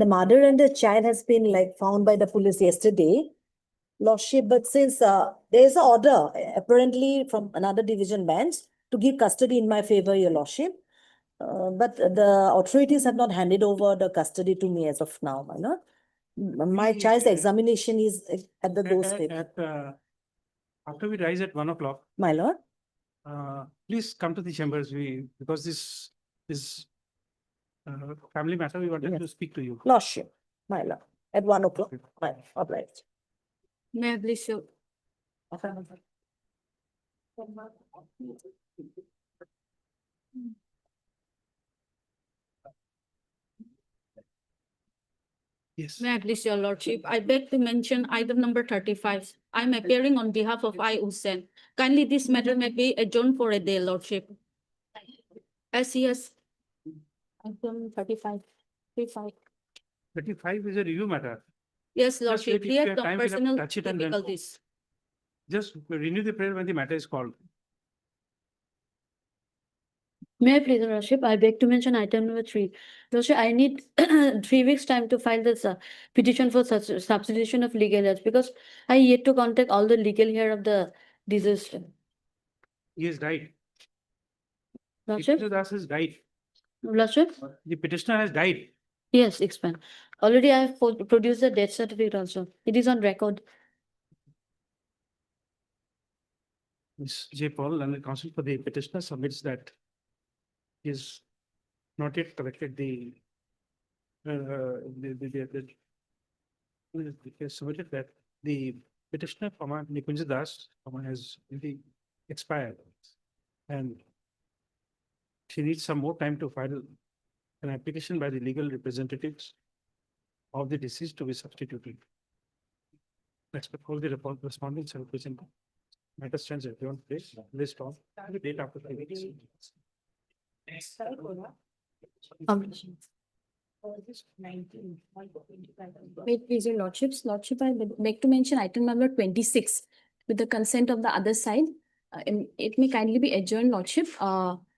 the mother and the child has been like found by the police yesterday, Lordship, but since there is an order apparently from another division bench to give custody in my favor, Your Lordship, but the authorities have not handed over the custody to me as of now, my lord. My child's examination is at the doorstep. After we rise at 1 o'clock, My lord, please come to the chambers. Because this family matter, we wanted to speak to you. Lordship, my lord, at 1 o'clock. My obliged. May I please show? Yes. May I please, Your Lordship? I beg to mention item number 35. I am appearing on behalf of I. Hussain. Kindly this matter may be adjourned for a day, Lordship. As he has item 35. 35. 35 is a review matter. Yes, Lordship. wait, if He you had have some time, we'll have to personal touch it and then- difficulties. Just renew the prayer when the matter is called. May I please, Your Lordship? I beg to mention item number 3. Lordship, I need 3 weeks time to file this petition for substitution of legal heirs because I yet to contact all the legal heir of the deceased. He is right. Lordship? Petitioner Das has died. Lordship? The petitioner has died. Yes, expand. Already I have produced the death certificate also. It is on record. Ms. J. Paul and the counsel for the petitioner submits that he is not yet collected the he has submitted that the petitioner, Nikunj Das, has really expired, and she needs some more time to file an application by the legal representatives of the deceased to be substituted. Let's propose the respondents are present. Matter stands at your place. List of the date after 3 weeks. Wait, please, Your Lordships. Lordship, I would like to mention item number 26 with the consent of the other side. It may kindly be adjourned, Lordship.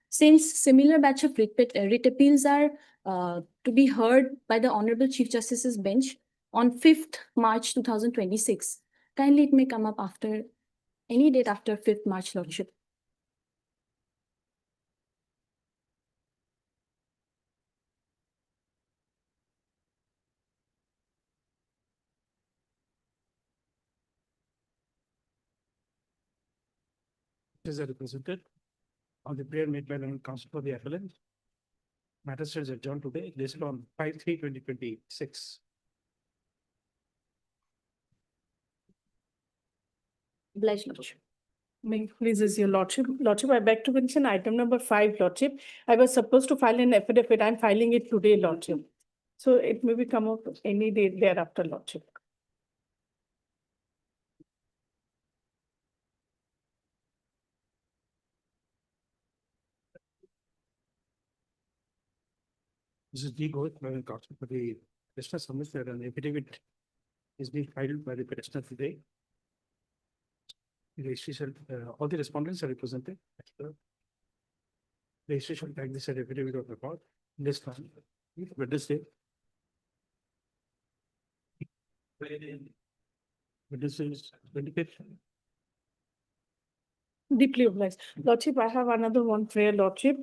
Since similar batch of writ appeals are to be heard by the Honorable Chief Justice's bench on 5th March 2026, kindly it may come up after any date after 5th March, Lordship. Is represented on the prayer made by the counsel for the appellant. Matter stands adjourned today, listed on 5/3/2026. Obliged, Lordship. May it pleases Your Lordship. Lordship, I beg to mention item number 5, Lordship. I was supposed to file an affidavit. I'm filing it today, Lordship. So it may be come up any day thereafter, Lordship. This is D. Gauhati, counsel for the petitioner submits that an affidavit is being filed by the petitioner today. The registration, all the respondents are represented. The registration tag this affidavit of record. This one, Wednesday. Wednesday is 25th. Deeply obliged. Lordship, I have another one prayer, Lordship.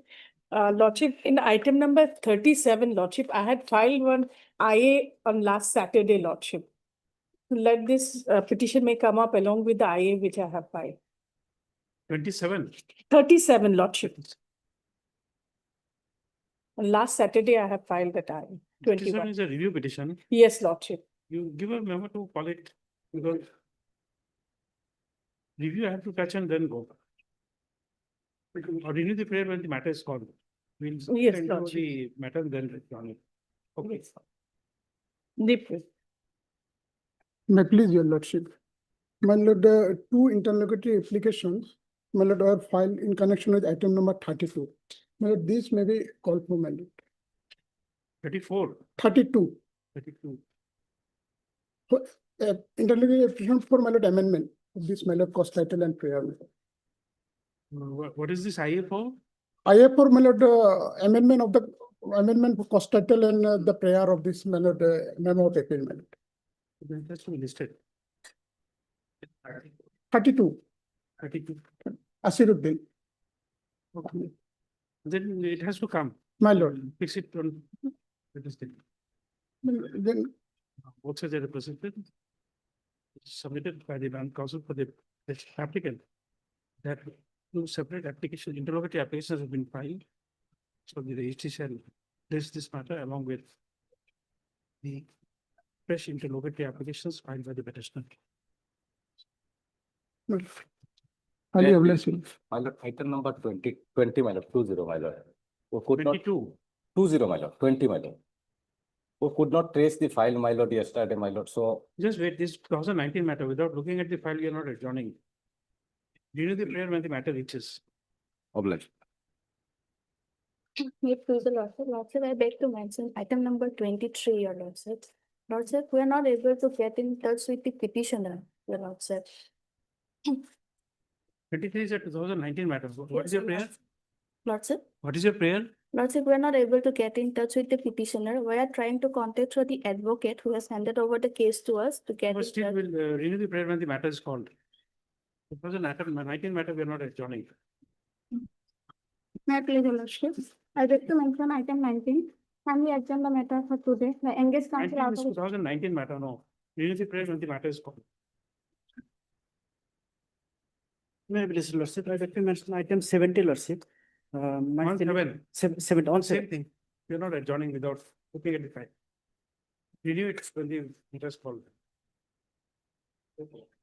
Lordship, in item number 37, Lordship, I had filed one IA on last Saturday, Lordship. Let this petition may come up along with the IA which I have filed. 27. 37, Lordship. On last Saturday, I have filed that IA. 27 21. is a review petition. Yes, Lordship. You give a memo to call it because review I have to touch and then go. Or renew the prayer when the matter is called. We'll Yes, send you Lordship. the matter and then on it. Okay. Deeply. May please, Your Lordship. My lord, the 2 interlocutory applications, my lord, are filed in connection with item number 32. My lord, these may be called for, my lord. 34. 32. 32. Interlocutory application for, my lord, amendment of this, my lord, cost title and prayer. What is this IA for? IA for, my lord, amendment of the amendment for cost title and the prayer of this memo of appeal, my lord. That has to be listed. 32, 32. Asiruddin, Okay. Then it has to come. my lord. Fix it on. Let us take. Then Both sides are represented. Submitted by the land council for the applicant. That two separate applications, interlocutory applications have been filed. So the registry shall list this matter along with the fresh interlocutory applications filed by the petitioner. highly obliged, your lordship. My lord, item number 20, my lord, 20, my lord. We could not, 22. 20, my lord, 20, my lord. We could not trace the file, my lord, yesterday, my lord, so Just wait, this 2019 matter, without looking at the file, you are not adjourning. Do you know the prayer when the matter reaches? obliged. May it please the Lordship, Lordship, I beg to mention item number 23, your Lordship. Lordship, we are not able to get in touch with the petitioner, your Lordship. 23 is a 2019 matter. What is your prayer? Lordship, What is your prayer? Lordship, we are not able to get in touch with the petitioner. We are trying to contact through the advocate who has handed over the case to us to get But in still touch. will renew the prayer when the matter is called. It was an item, 19 matter, we are not adjourning. May I please, your Lordship? I beg to mention item 19. Can we adjourn the matter for today? The engaged counsel 19 is author- 2019 matter, no. Renew the prayer when the matter is called. May I please, Lordship, I beg to mention item 70, Lordship. My On feeling- 7, 7, on same 7. thing. We are not adjourning without looking at the file. Renew it when the matter is called.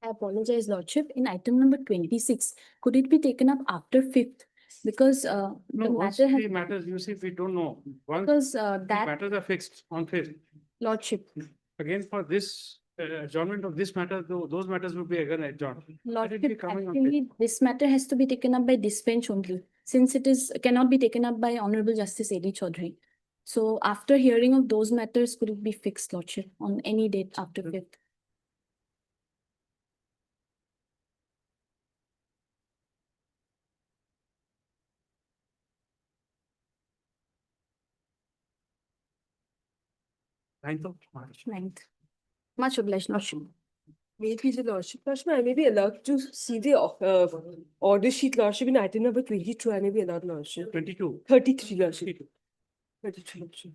I apologize, Lordship. In item number 26, could it be taken up after 5th? Because No, the once matter has, the matters, you see, we don't know. Once because the that, matters are fixed on 5th, Lordship, again for this adjournment of this matter, those matters will be again adjourned. Let it be Lordship, coming on actually, this matter has to be taken up by this bench only, since it is, cannot be taken up by Honorable Justice A.D. Chaudhary. So after hearing of those matters, could it be fixed, Lordship, on any date after 5th? Ninth of March. 9th. Much obliged, Lordship. May it please the Lordship, Lordship, I may be allowed to see the order sheet, Lordship, in item number 22, I may be allowed, Lordship. 22. 33, Lordship. 33, Lordship.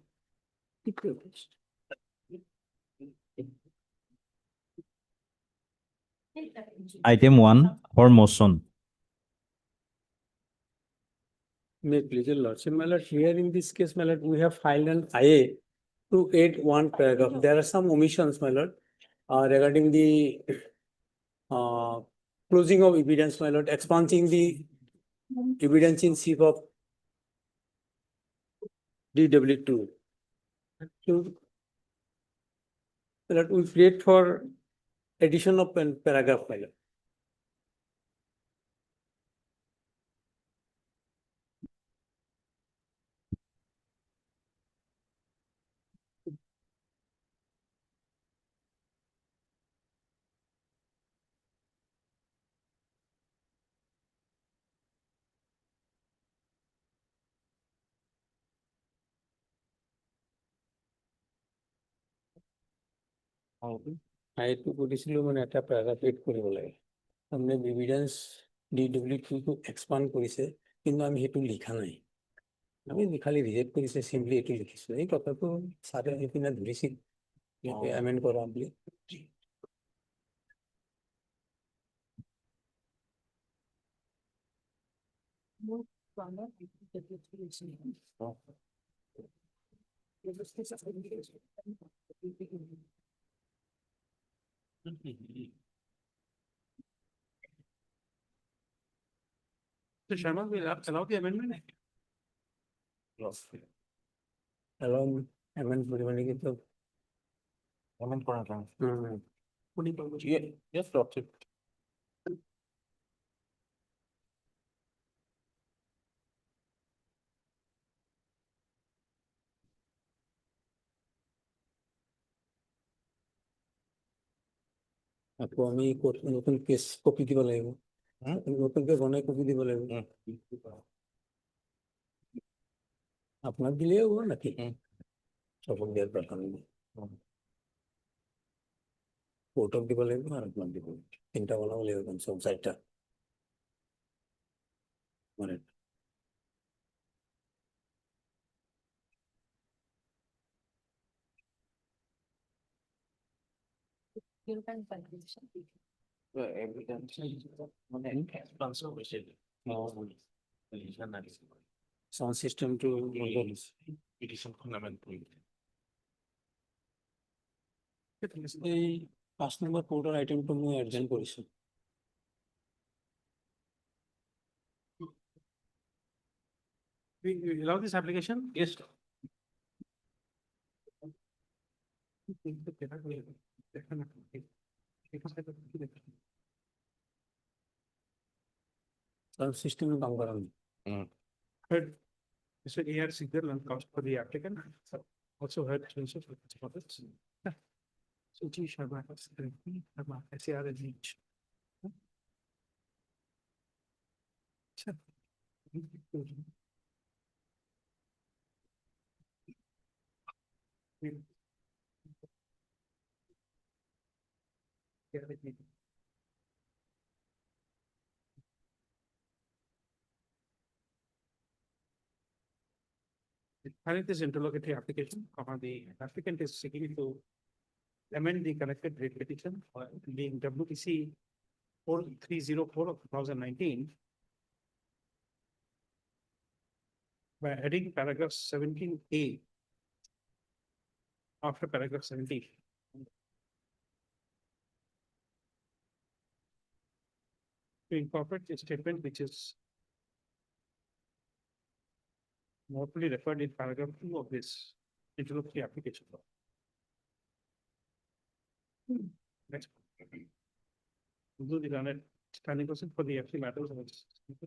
Be privileged. Item 1 for motion. May it please, your Lordship, my lord, here in this case, my lord, we have filed an IA to add one paragraph. There are some omissions, my lord, regarding the closing of evidence, my lord, expunging the evidence in chief of DW2. So, my lord, we create for addition of an paragraph, my lord. আইটো কৰিছিলো মানে এটা paragraph add কৰিব লাগে তাৰমানে evidence DW2 টো expand কৰিছে কিন্তু আমি সেইটো লিখা নাই আমি খালি ৰিজেক্ট কৰিছে simply এইটো লিখিছো এই কথাটো সাৰে এইপিনে ধৰিছিল amend কৰা বুলি So Sharma will allow the amendment. along amend কৰিব নেকি তো Amend করা যায়। Putting permission. Yes, Lordship. আকৌ আমি নতুন কেছ কপি দিব লাগিব নতুনকে বনাই কপি দিব লাগিব আপনার দিলেও হবো নাকি সবক দেওয়ার প্রথম কোর্টক দিব লাগবে আর আপনার দিব তিনটা বানাবো এরকম সব সাইডটা মানে সাউন্ড সিস্টেম টু এই 5 নম্বর পোর্টাল আইটেমটা মই অ্যাডজাইন করেছি We allow this application? Yes. Sound সিস্টেমে কাম করান Heard Mr. A.R. Sigal and counsel for the applicant. Also heard counsel for this. So G. Sharma, Sharma, SAR and each. Sure. Yeah, let me- Filing this interlocutory application, the applicant is seeking to amend the connected rate petition being WPC 4304 of 2019 by adding paragraph 17A after paragraph 17. To incorporate a statement which is lawfully referred in paragraph 2 of this interlocutory application. Next. Do the granted standing question for the FC matters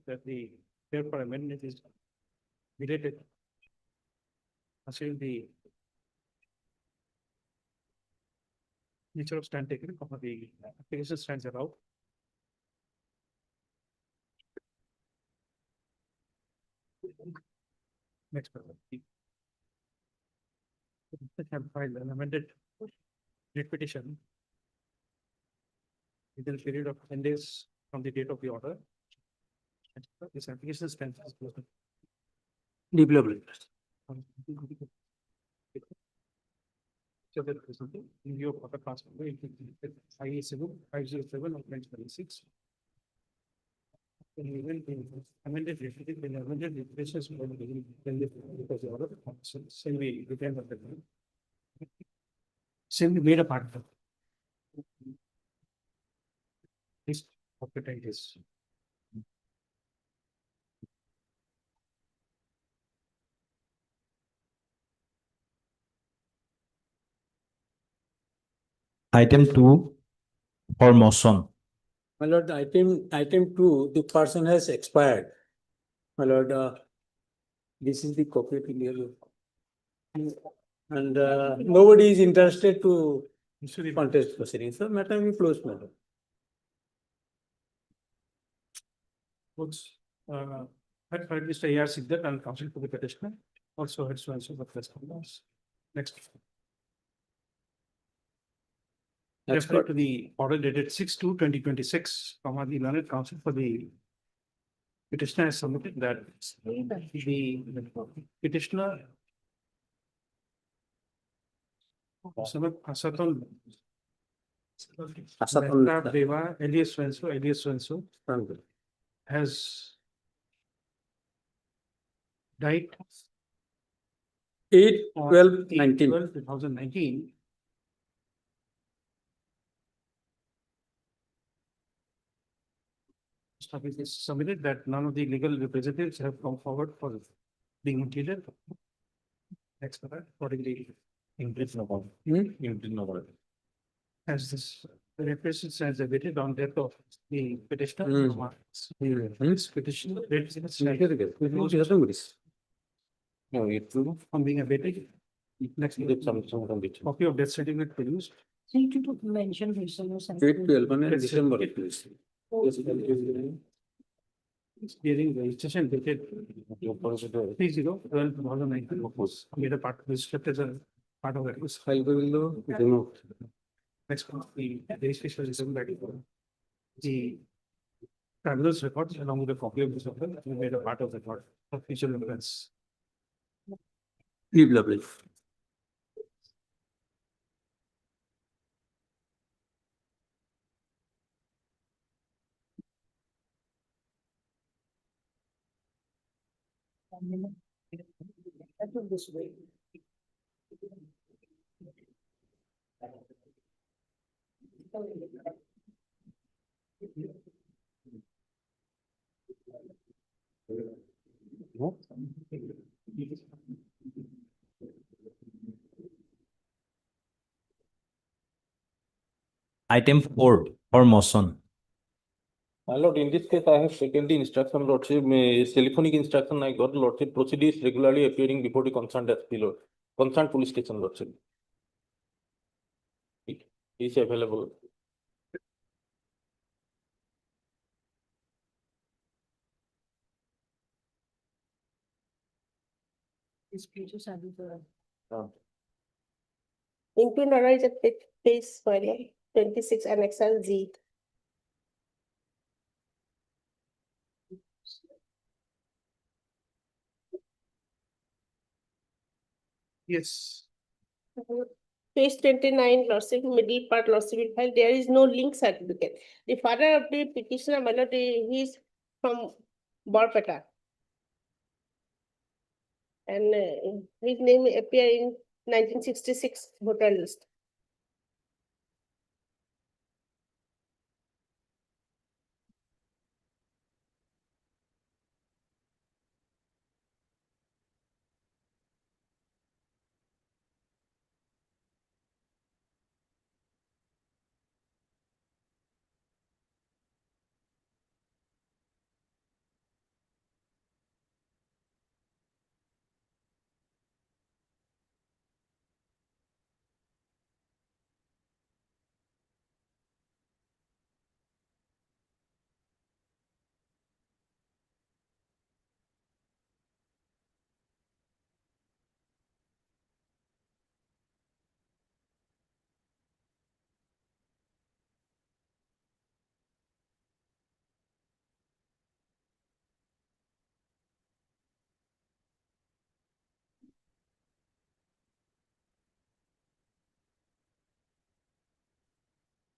that the prayer for amendment is related. Assuming the nature of stand taken, the application stands allowed. Next. Have filed an amended writ petition within a period of 10 days from the date of the order. This application stands as closed. development So there is something in view of other transfer, IA 507 of 2026. And even in amended, when amended, regulations when because the order, same way, retain of the. Same we made a part of. This opportunity is. Item 2 for motion. my lord item 2 the person has expired my lord this is the copy to the and nobody is interested to contest proceedings so matter we close madam Books, had heard Mr. A.R. Siddharth and counsel for the petitioner, also heard so and so the press conference. Next. Next Refer to the order dated 6/2/2026, the learned counsel for the petitioner has submitted that the petitioner Asaton Deva, alias Swenso, has died 8/12/19 2019. It is submitted that none of the legal representatives have come forward for being included. Next, accordingly. As this the representative stands awaited on death of the petitioner. This petition. No, it's On being awaited. Next, copy of death certificate produced. Need to mention reason or something. 8/12 মানে December please During registration dated 30/12/2019. Made a part, this script as a part of that. File will removed. Next one, the registration is that the traveler's records along with a copy of this record, we made a part of the record for future reference. Leave lovely. This way. Item 4 for motion. My lord, in this case, I have taken the instruction, lordship, telephonic instruction I got, lordship, proceedings regularly appearing before the concerned SP, lord, concerned police station, lordship. It is available. Imprint arise at page 26 and Excel Z. Yes. Page 29, lordship, middle part, lordship will file, there is no link certificate. The father of the petitioner, my lord, he is from Borpeta. And his name appear in 1966 voter list.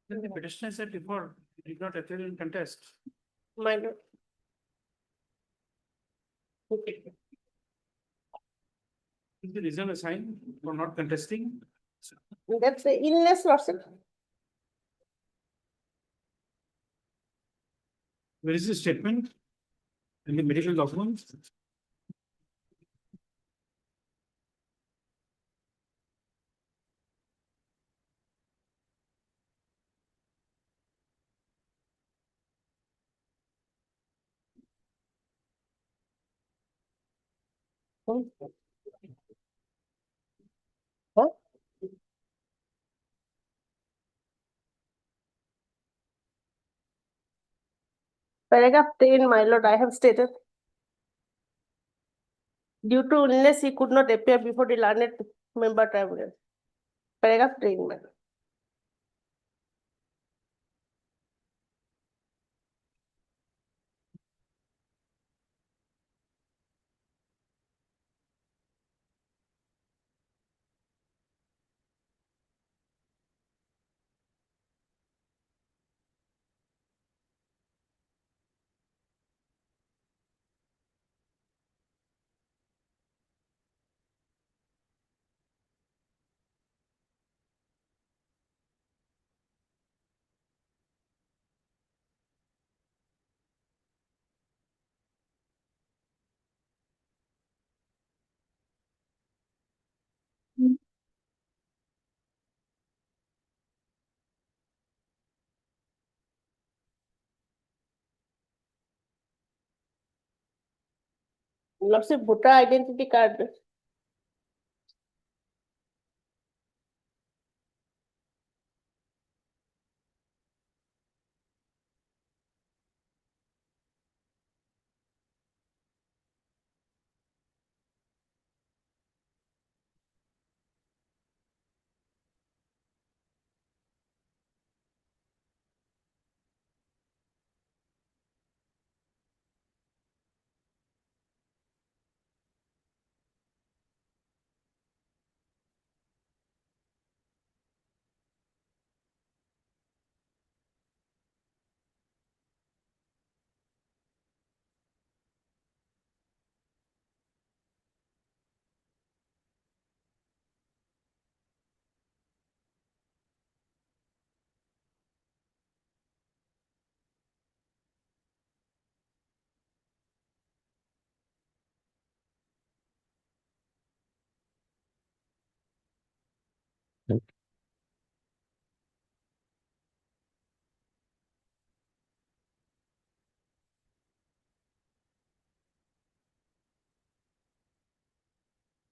Then the petitioner said before, he did not appear in contest. My lord. Okay. Is the reason assigned for not contesting? That's the illness, lordship. Where is the statement? In the medical documents? Huh? Paragraph 10, my lord, I have stated. Due to illness, he could not appear before the learned member tribunal. Paragraph 10, my lord. Lordship, voter identity card.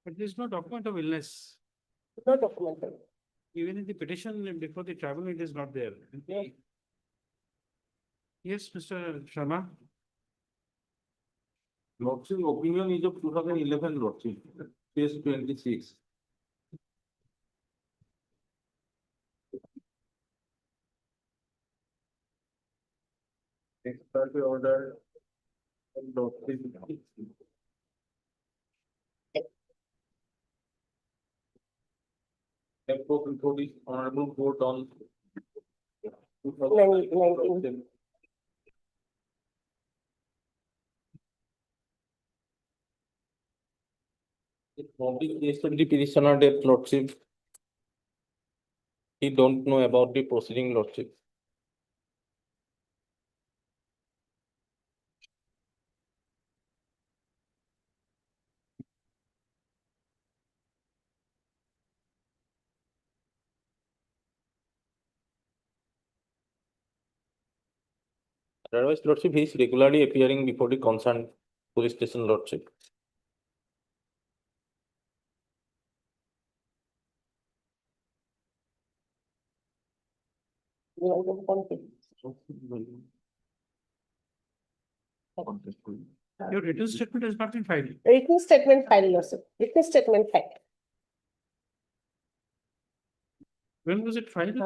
But there's no document of illness. No documented. Even in the petition before the travel, it is not there. Yes, Mr. Sharma. Lordship opinion is of 2011, Lordship, page 26. Expiry order. Lordship. Therefore, before the honorable court on 19. From the case of the petitioner death, Lordship. He don't know about the proceeding, Lordship. Otherwise, Lordship, he is regularly appearing before the concerned police station, Lordship. Your written statement has not been filed. Written statement file, Lordship. Written statement file. When was it filed?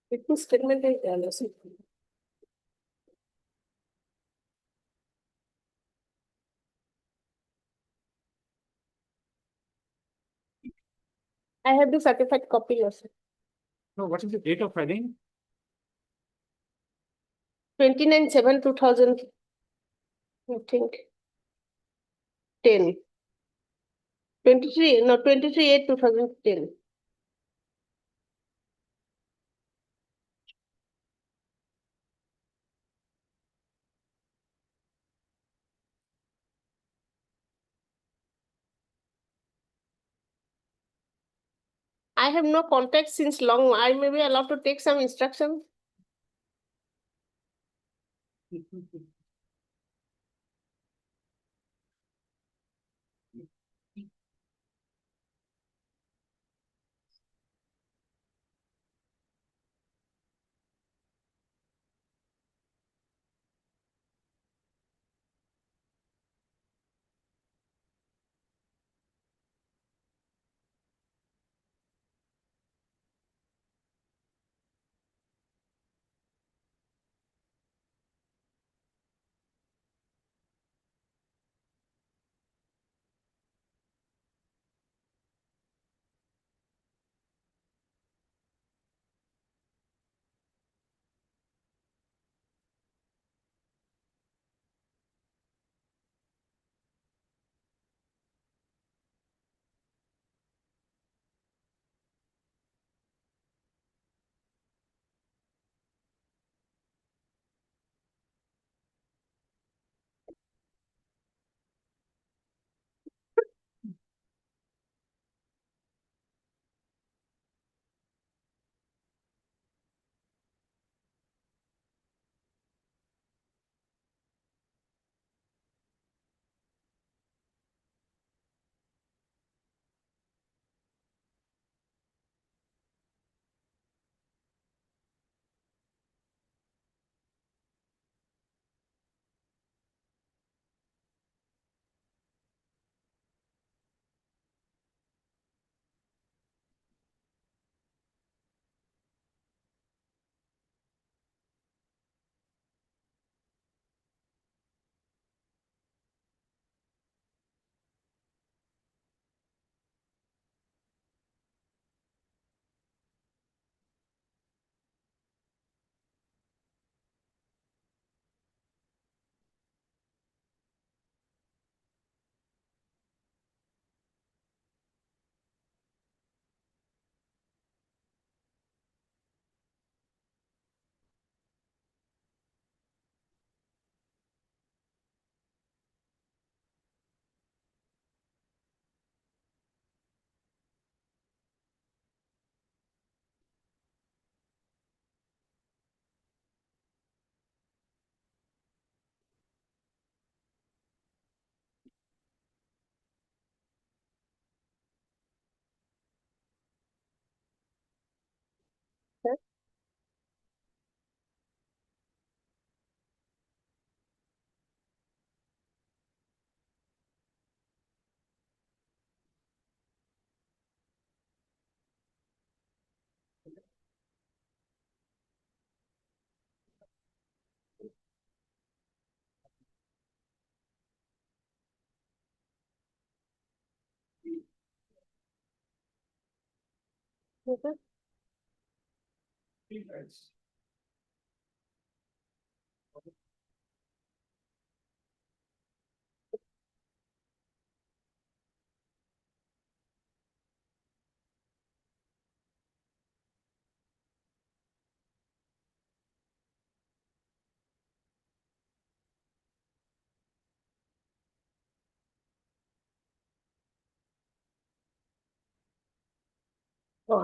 Written statement is there, Lordship. I have the certified copy, Lordship. No, what is the date of filing? 29/7/2000. I think. 10. 23/8/2010. I have no contact since long. I may be allowed to take some instruction.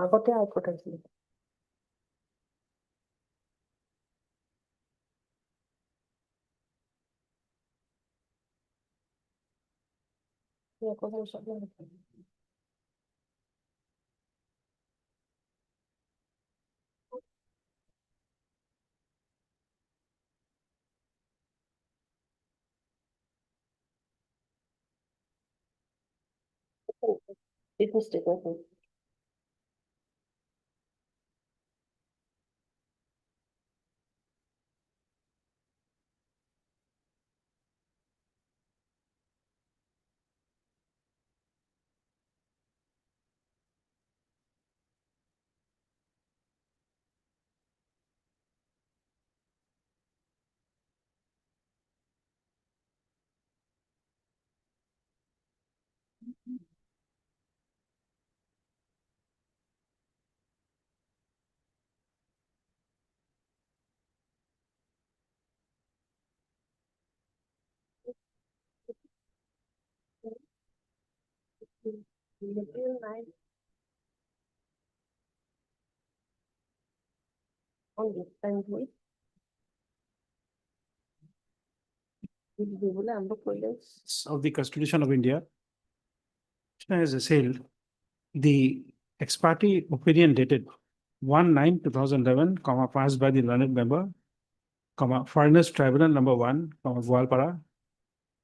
আগতে high court আছিল। Big mistake, okay. Of the Constitution of India has assailed the ex parte opinion dated 1/9/2011, passed by the learned member, Foreigners Tribunal number 1, Goalpara,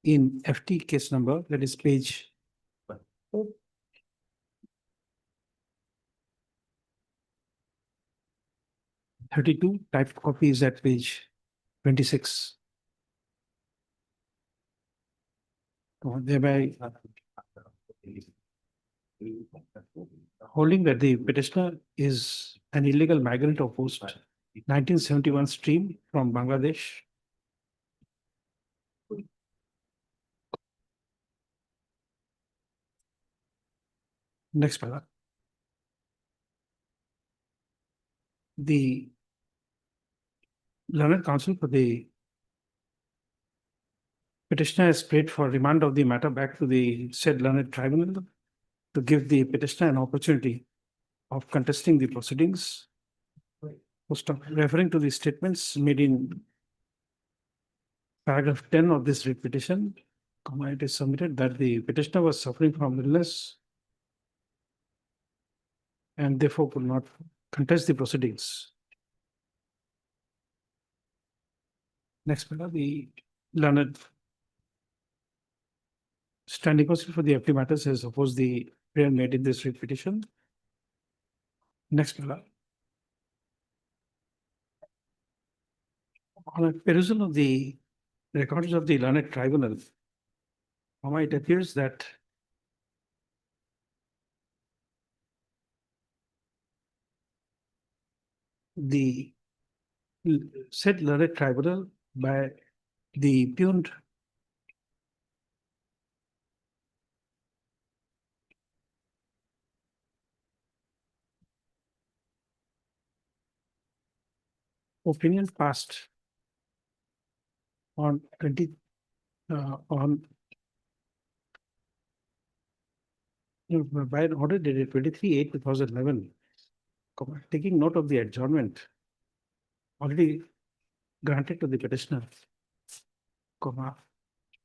in FT case number, that is page 32, typed copy is at page 26. Thereby holding that the petitioner is an illegal migrant of post 1971 stream from Bangladesh. Next paragraph. The learned counsel for the petitioner has prayed for remand of the matter back to the said learned tribunal to give the petitioner an opportunity of contesting the proceedings. Referring to the statements made in paragraph 10 of this writ petition, it is submitted that the petitioner was suffering from illness and therefore could not contest the proceedings. Next paragraph, the learned standing counsel for the FT matters has opposed the prayer made in this writ petition. Next paragraph. On a perusal of the records of the learned tribunal, it appears that the said learned tribunal by the impugned opinion passed on by an order dated 23/8/2011, taking note of the adjournment already granted to the petitioner,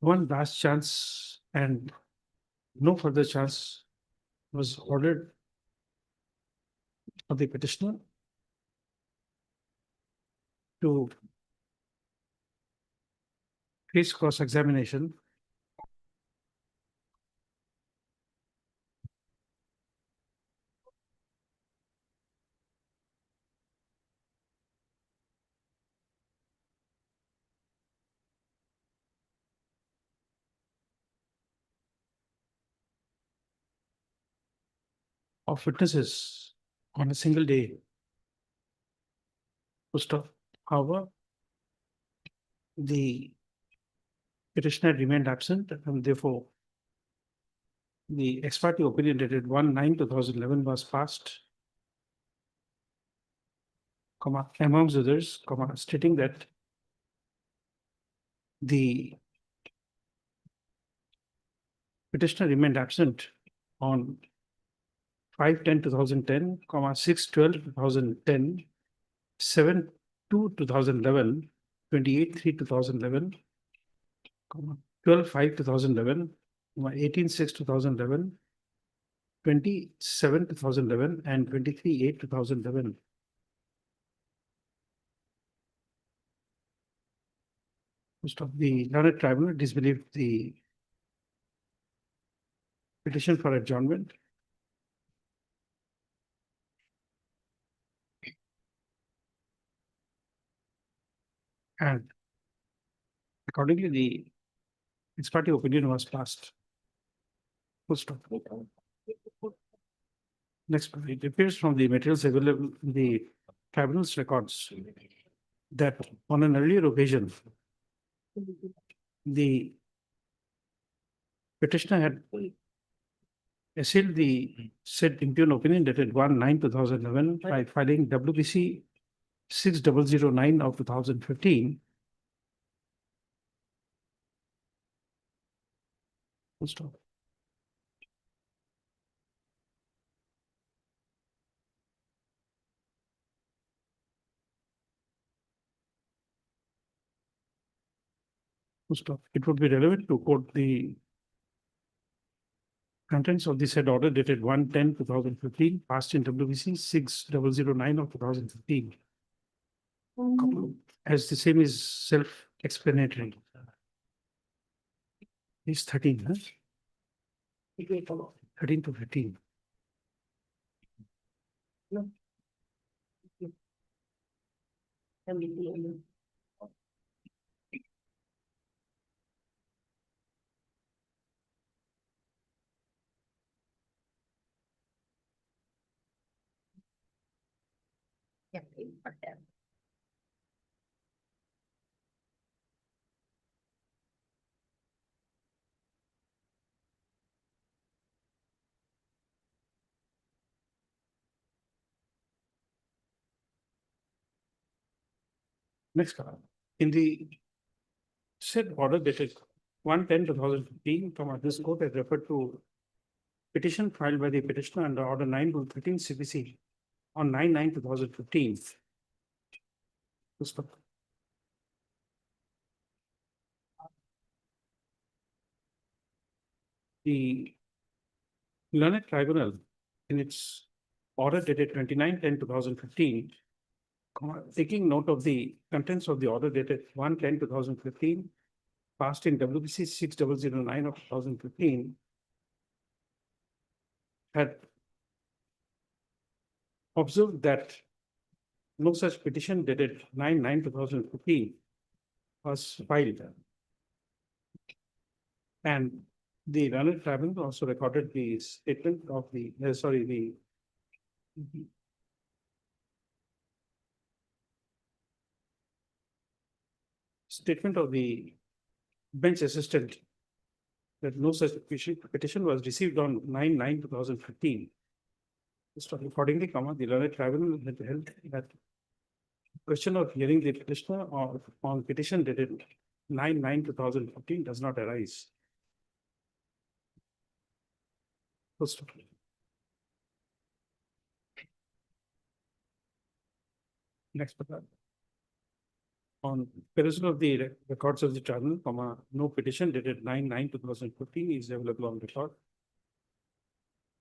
one last chance and no further chance was ordered for the petitioner to face cross-examination of witnesses on a single day. First of, however, the petitioner remained absent, and therefore the ex parte opinion dated 1/9/2011 was passed, amongst others, stating that the petitioner remained absent on 5/10/2010, 6/12/2010, 7/2/2011, 28/3/2011, 12/5/2011, 18/6/2011, 27/2011, and 23/8/2011. Most of the learned tribunal disbelieved the petition for adjournment. And accordingly, the ex parte opinion was passed. Full stop. Next, it appears from the materials available in the tribunal's records that on an earlier occasion, the petitioner had assailed the said impugned opinion dated 1/9/2011 by filing WBC 6009 of 2015. Full stop. Full stop. It would be relevant to quote the contents of the said order dated 1/10/2015, passed in WBC 6009 of 2015. As the same is self-explanatory. Is 13, huh? 13 to 15. Next column. In the said order dated 1/10/2015, this court has referred to petition filed by the petitioner under order 9/13 CPC on 9/9/2015. Full stop. The learned tribunal in its order dated 29/10/2015, taking note of the contents of the order dated 1/10/2015, passed in WBC 6009 of 2015, had observed that no such petition dated 9/9/2015 was filed. And the learned tribunal also recorded the statement of the, the statement of the bench assistant that no such petition was received on 9/9/2015. Accordingly, the learned tribunal had held that question of hearing the petitioner or on petition dated 9/9/2015 does not arise. First of all. Next paragraph. On perusal of the records of the tribunal, no petition dated 9/9/2015 is available on record.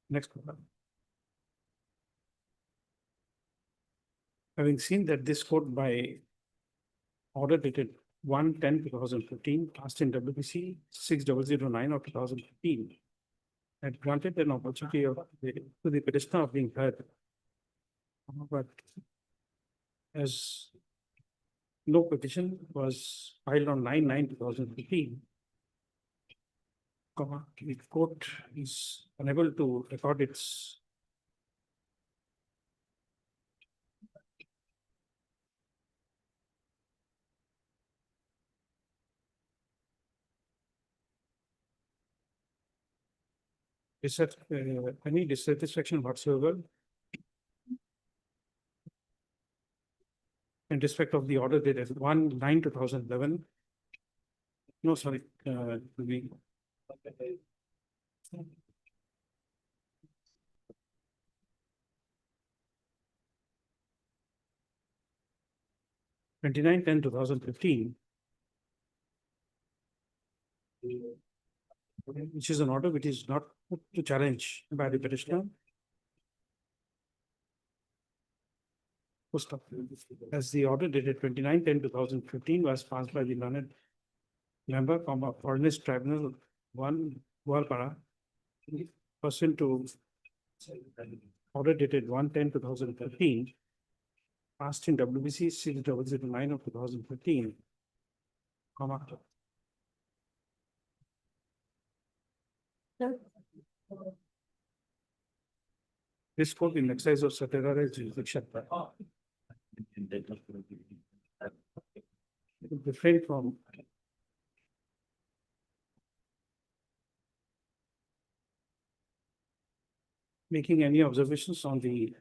Next paragraph. Having seen that this court by order dated 1/10/2015, passed in WBC 6009 of 2015, had granted an opportunity to the petitioner of being heard. But as no petition was filed on 9/9/2015, the court is unable to record its any dissatisfaction whatsoever in respect of the order dated 1/9/2011. No, sorry, we. 29/10/2015, which is an order which is not put to challenge by the petitioner. Full stop. As the order dated 29/10/2015 was passed by the learned member from a Authorised Tribunal 1, Gualpara, pursuant to order dated 1/10/2015, passed in WBC 6009 of 2015, comma. This court in exercise of statutory jurisdiction. Refrain from making any observations on the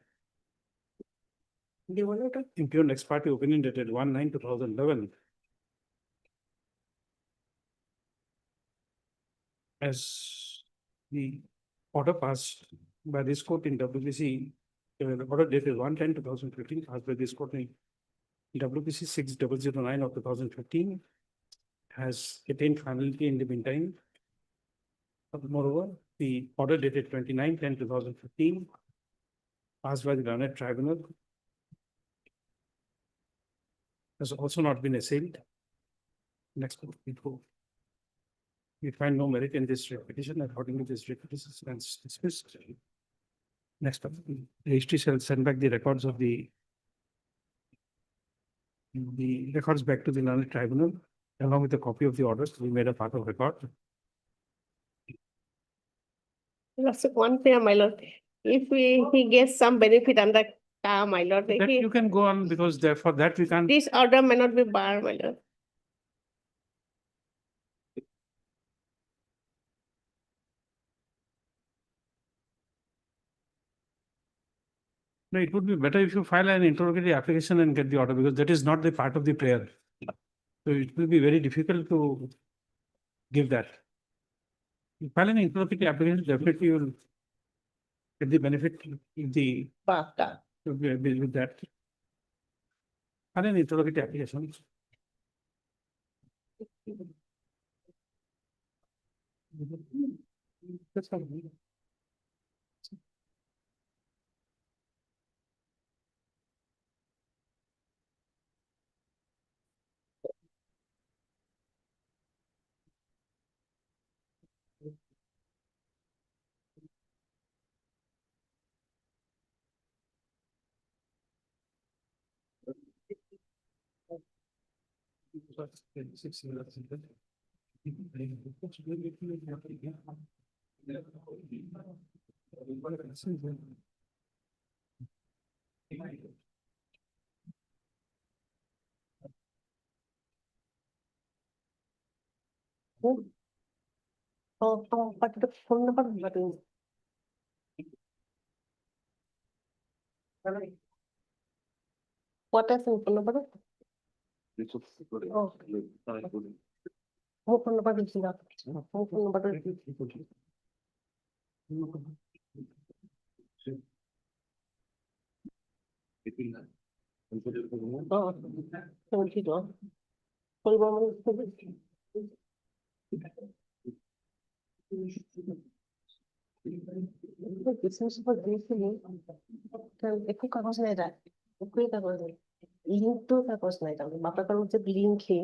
impugned ex parte opinion dated 1/9/2011. As the order passed by this court in WBC, the order dated 1/10/2015, passed by this court in WBC 6009 of 2015, has attained finality in the meantime. Moreover, the order dated 29/10/2015, passed by the learned tribunal, has also not been assailed. Next, we find no merit in this petition. Accordingly, this petition stands dismissed. Next, the registry shall send back the records of the records back to the learned tribunal, along with a copy of the orders to be made a part of record. One thing, my lord, if he gets some benefit under my lord, That you can go on, because therefore that we can't. this order may not be barred, my lord. No, it would be better if you file an interrogatory application and get the order, because that is not the part of the prayer. So it will be very difficult to give that. You file an interrogatory application, definitely you will get the benefit in the with that. File an interrogatory application. That's all. Phone number. What is the phone number? Oh. Phone number is not. Phone number. Oh, 72. একো কাগজ নাই তাত, একোৱেই কাগজ নাই, লিংকটো কাগজ নাই তাৰমানে বাপেকৰ যে লিংক সেই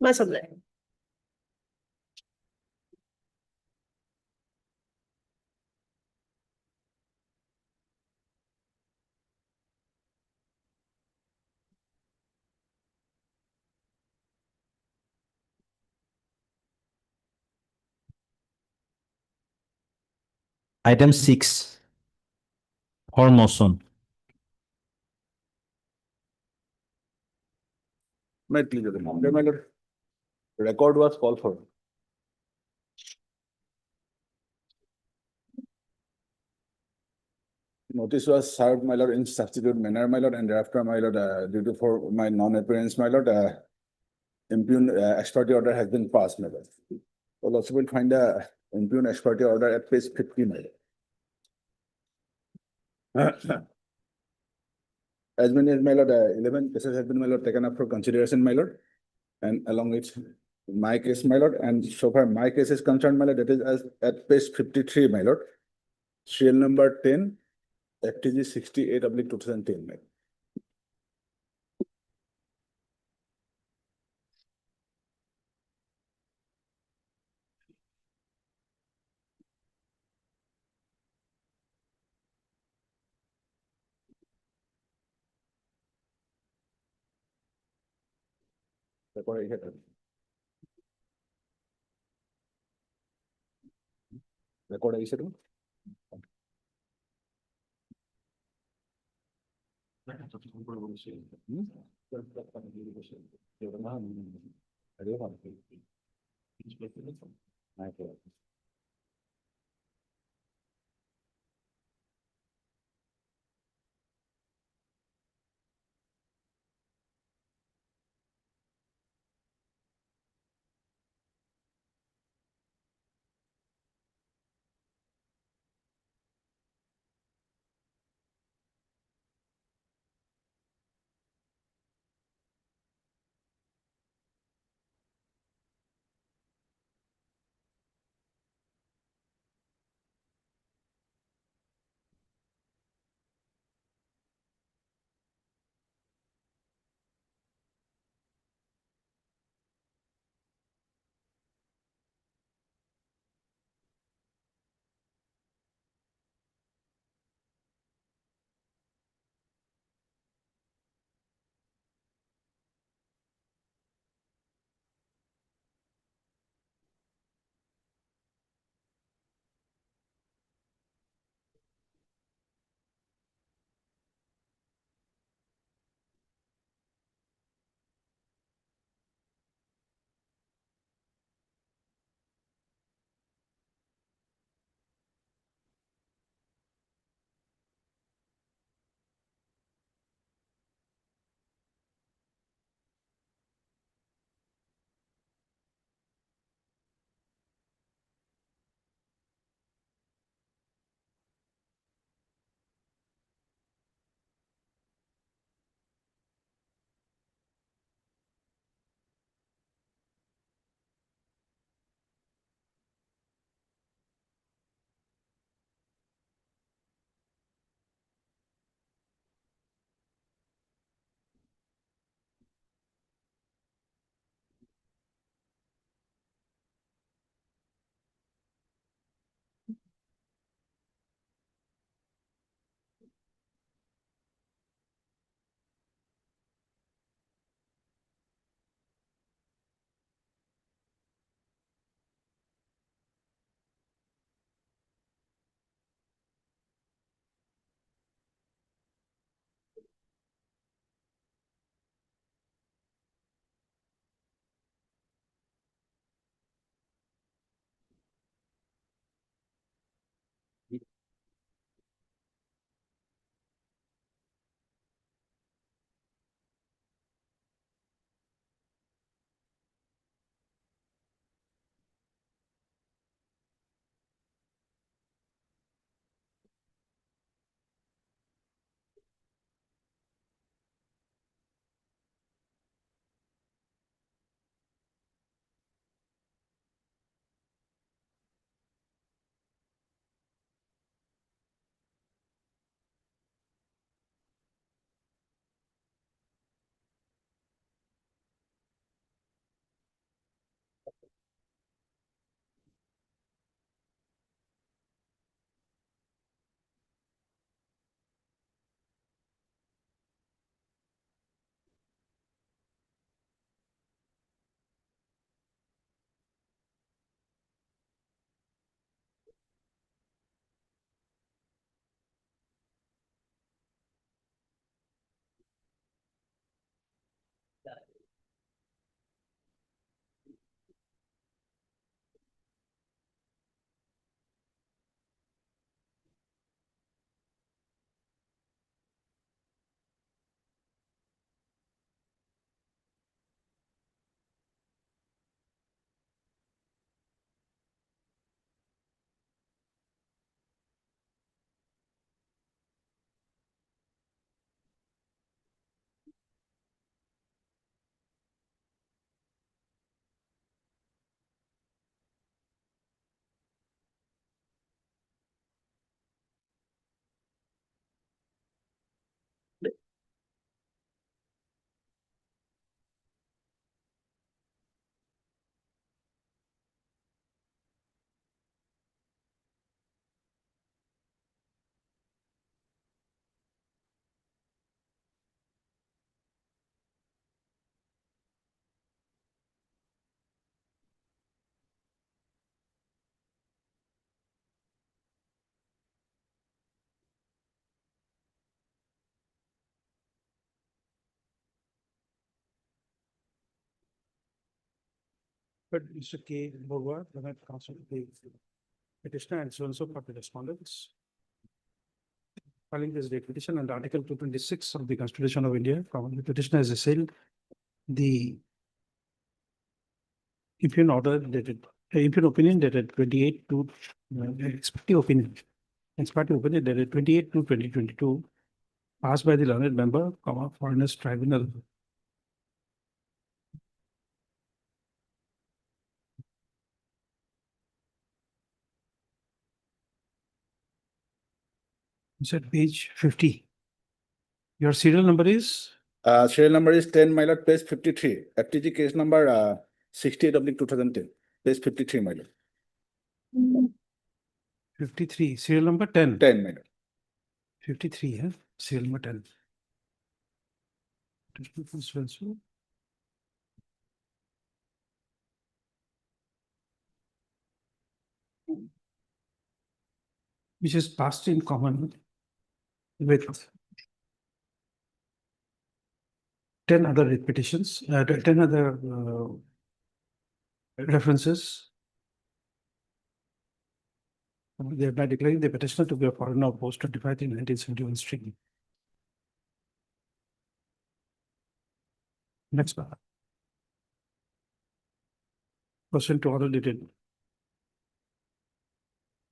Much obliged. Item 6 for motion. My pleasure, my lord. Record was called for. Notice was served, my lord, in substitute manner, my lord, and thereafter, my lord, due to for my non-appearance, my lord, impugn ex parte order has been passed, my lord. Well, also will find a impugn ex parte order at page 50, my lord. As many as, my lord, 11 cases have been, my lord, taken up for consideration, my lord, and along with my case, my lord, and so far my case is concerned, my lord, that is as at page 53, my lord, serial number 10, FTG 68/2010, my lord. Record here. Record আহিছে তো? But Mr. K. Bogwa, the counsel, the petitioner and so and so for the respondents. Filing this date petition under Article 226 of the Constitution of India, the petitioner has assailed the impugned order dated, impugned opinion dated 28 to, expective opinion dated 28 to 2022, passed by the learned member, Foreigners Tribunal. It's at page 50. Your serial number is? Serial number is 10, my lord, page 53. FTG case number 68 of 2010, page 53, my lord. 53, serial number 10. 10, my lord. 53, huh? Serial number 10. Which is passed in common with 10 other petitions, 10 other references. Thereby declaring the petitioner to be a foreigner post 25 in 1971 string. Next part. Pursuant to order dated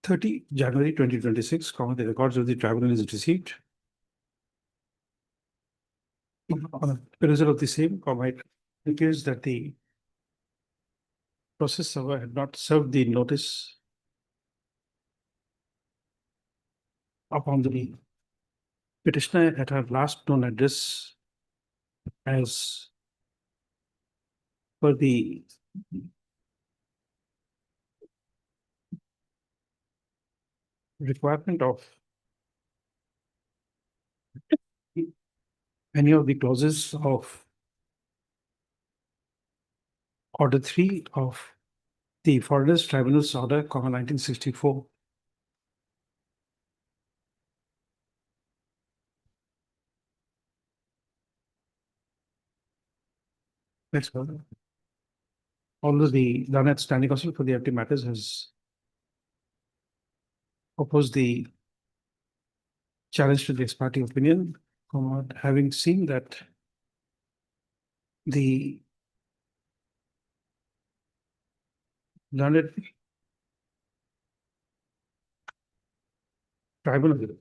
30 January 2026, the records of the tribunal is received. On a perusal of the same, it appears that the process server had not served the notice upon the petitioner at her last known address as per the requirement of any of the clauses of Order 3 of the Foreigners Tribunal's Order, 1964. Next further. Although the learned standing counsel for the FT matters has opposed the challenge to the ex parte opinion, having seen that the learned tribunal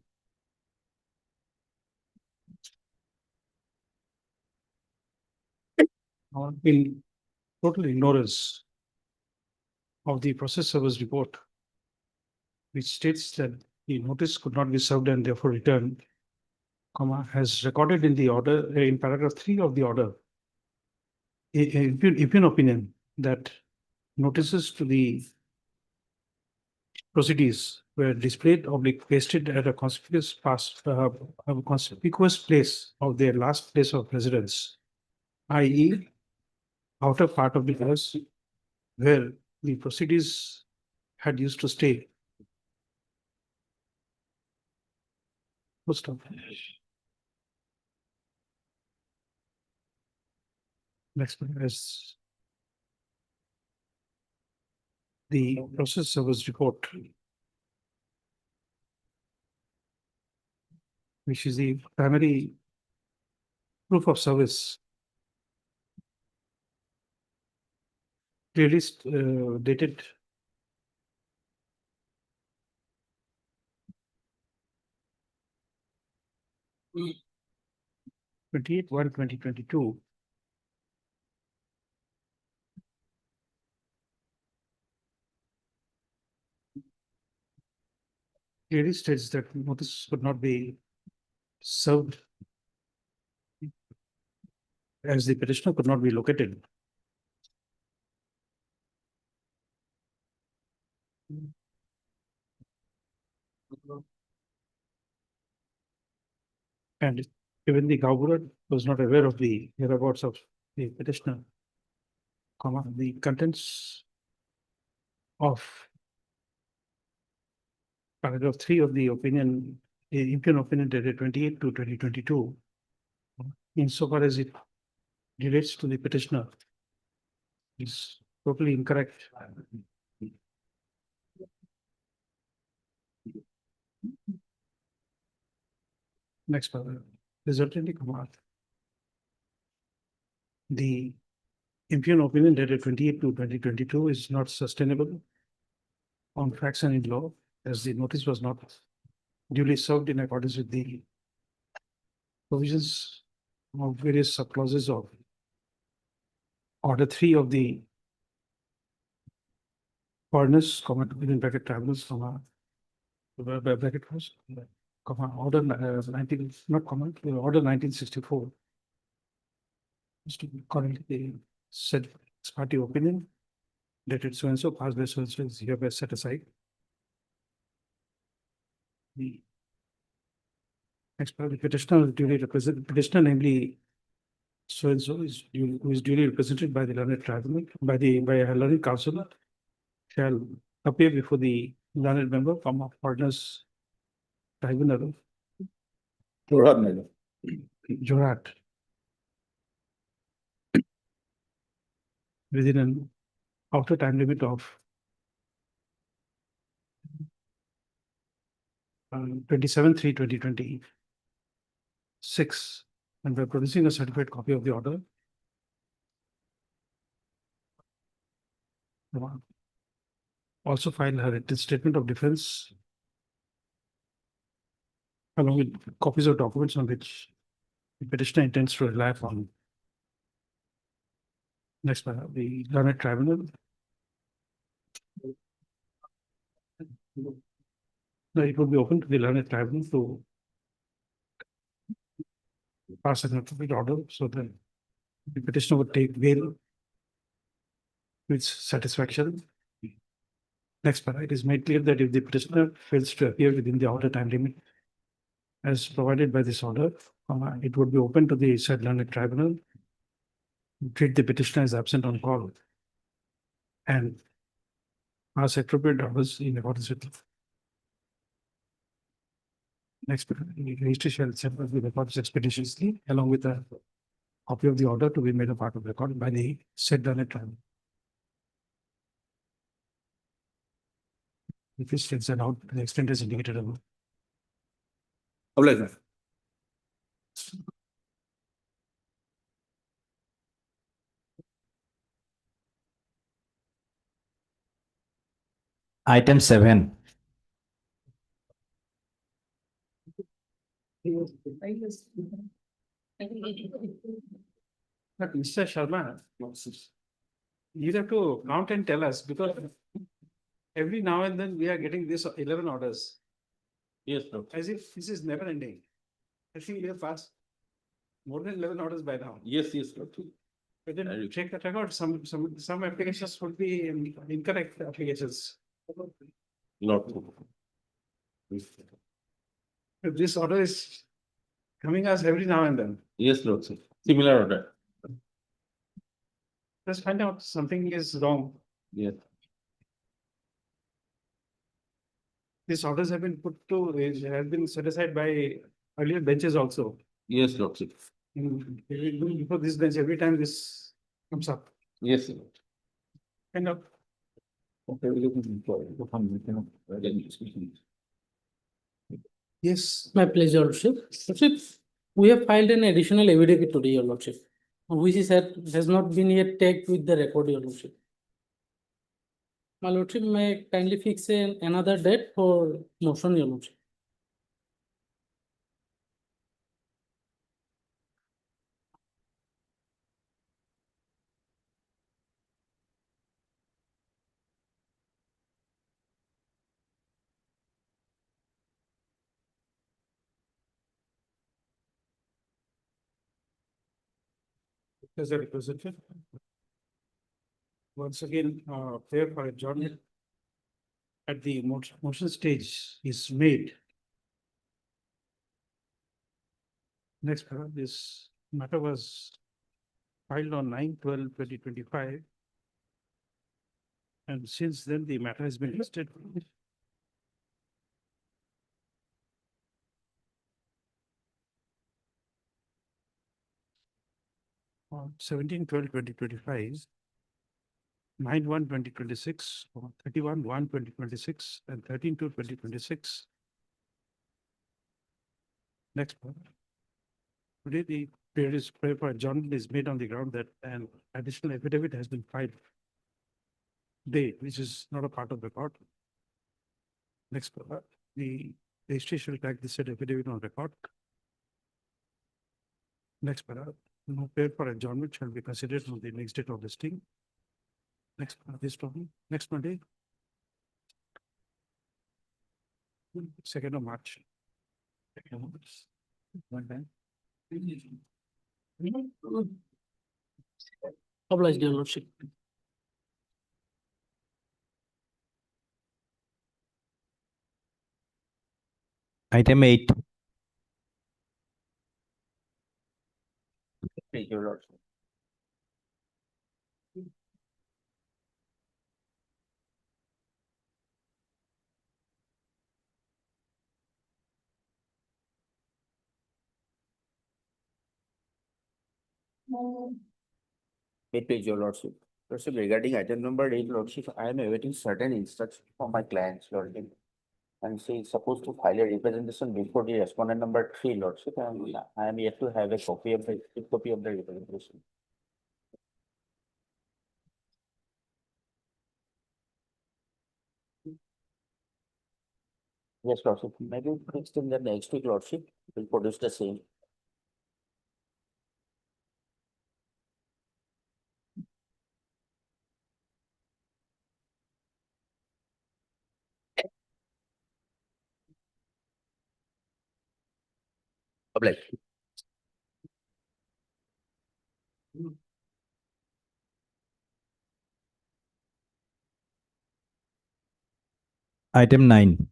in total ignorance of the process service report, which states that the notice could not be served and therefore returned, has recorded in the order, in paragraph 3 of the order, an opinion that notices to the proceedings were displayed or pasted at a conspicuous place of their last place of residence, i.e., outer part of the house where the proceedings had used to stay. Most of next one is the process service report, which is the primary proof of service, clearly dated 28/1/2022. Clearly states that notice could not be served as the petitioner could not be located. And even the Gauhati was not aware of the whereabouts of the petitioner, the contents of paragraph 3 of the opinion, impugned opinion dated 28 to 2022, insofar as it relates to the petitioner, is totally incorrect. Next paragraph. Resultantly, the impugn opinion dated 28/2/2022 is not sustainable on facts and in law, as the notice was not duly served in accordance with the provisions of various subclauses of Order 3 of the Furnace, within bracket tribunals, bracket first, order 19, not comment, order 1964. Is to be currently the said ex parte opinion dated so and so, passed by so and so, is hereby set aside. The ex parte petitioner is duly represented, petitioner namely so and so is who is duly represented by the learned tribunal, by a learned counsel, shall appear before the learned member from a partner's tribunal, Jorhat, my lord. Jorat, within an outer time limit of 27/3/2026, and by producing a certified copy of the order. Also file her written statement of defense along with copies of documents on which the petitioner intends to rely upon. Next, the learned tribunal. No, it would be open to the learned tribunal to pass an appropriate order so that the petitioner would take bail with satisfaction. Next para, it is made clear that if the petitioner fails to appear within the outer time limit as provided by this order, it would be open to the said learned tribunal to treat the petitioner as absent on call and pass appropriate orders in accordance with. Next, the registry shall separate the records expeditiously along with a copy of the order to be made a part of record by the said learned tribunal. If it stands out to the extent as indicated above. Obliged, my lord. Item 7. But Mr. Sharma, you have to count and tell us, because every now and then we are getting this 11 orders, Yes, Lord. as if this is never ending. I think we have passed more than 11 orders by now. Yes, Lord. But then check the record, some applications would be incorrect applications. Lord. If this order is coming us every now and then, Yes, Lord. Similar order. let's find out something is wrong. Yes. These orders have been have been set aside by earlier benches also. Yes, Lord. Before this bench, every time this comes up, Yes, Lord. kind of. Yes, My pleasure, Your Lordship. Lordship, we have filed an additional affidavit today, Your Lordship, which is has not been yet tagged with the record, Your Lordship. My Lordship, may I kindly fix another date for motion, Your Lordship. as a representative. Once again, prayer for adjournment at the motion stage is made. Next, this matter was filed on 9/12/2025. And since then, the matter has been listed. On 17/12/2025, 9/1/2026, 31/1/2026, and 13/2/2026. Next part. Today, the prayer for adjournment is made on the ground that an additional affidavit has been filed today, which is not a part of the record. Next part. The registration will tag the said affidavit on record. Next paragraph, no prayer for adjournment shall be considered on the next date of listing. Next, this problem, next Monday. 2nd of March. One time. Obliged, your lordship. Item 8. Your lordship. Eight page, your lordship. Lordship, regarding item number 8, lordship, I am awaiting certain instructions from my clients, lordship. And she is supposed to file a representation before the respondent number 3, lordship, and I am yet to have a copy of the representation. Yes, lordship, maybe next in the next week, lordship, will produce the same. Obliged. Item 9.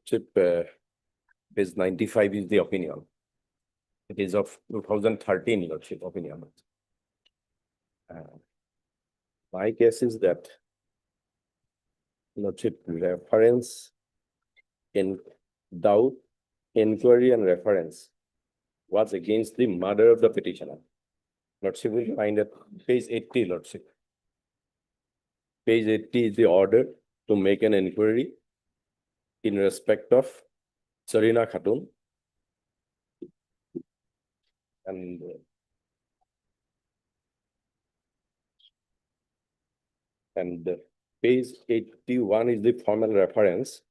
Chip, page 95 is the opinion. It is of 2013 lordship opinion. My guess is that lordship reference in doubt, inquiry and reference was against the mother of the petitioner. Lordship will find at page 80, lordship. Page 80 is the order to make an inquiry in respect of Sarina Khatun and page 81 is the formal reference.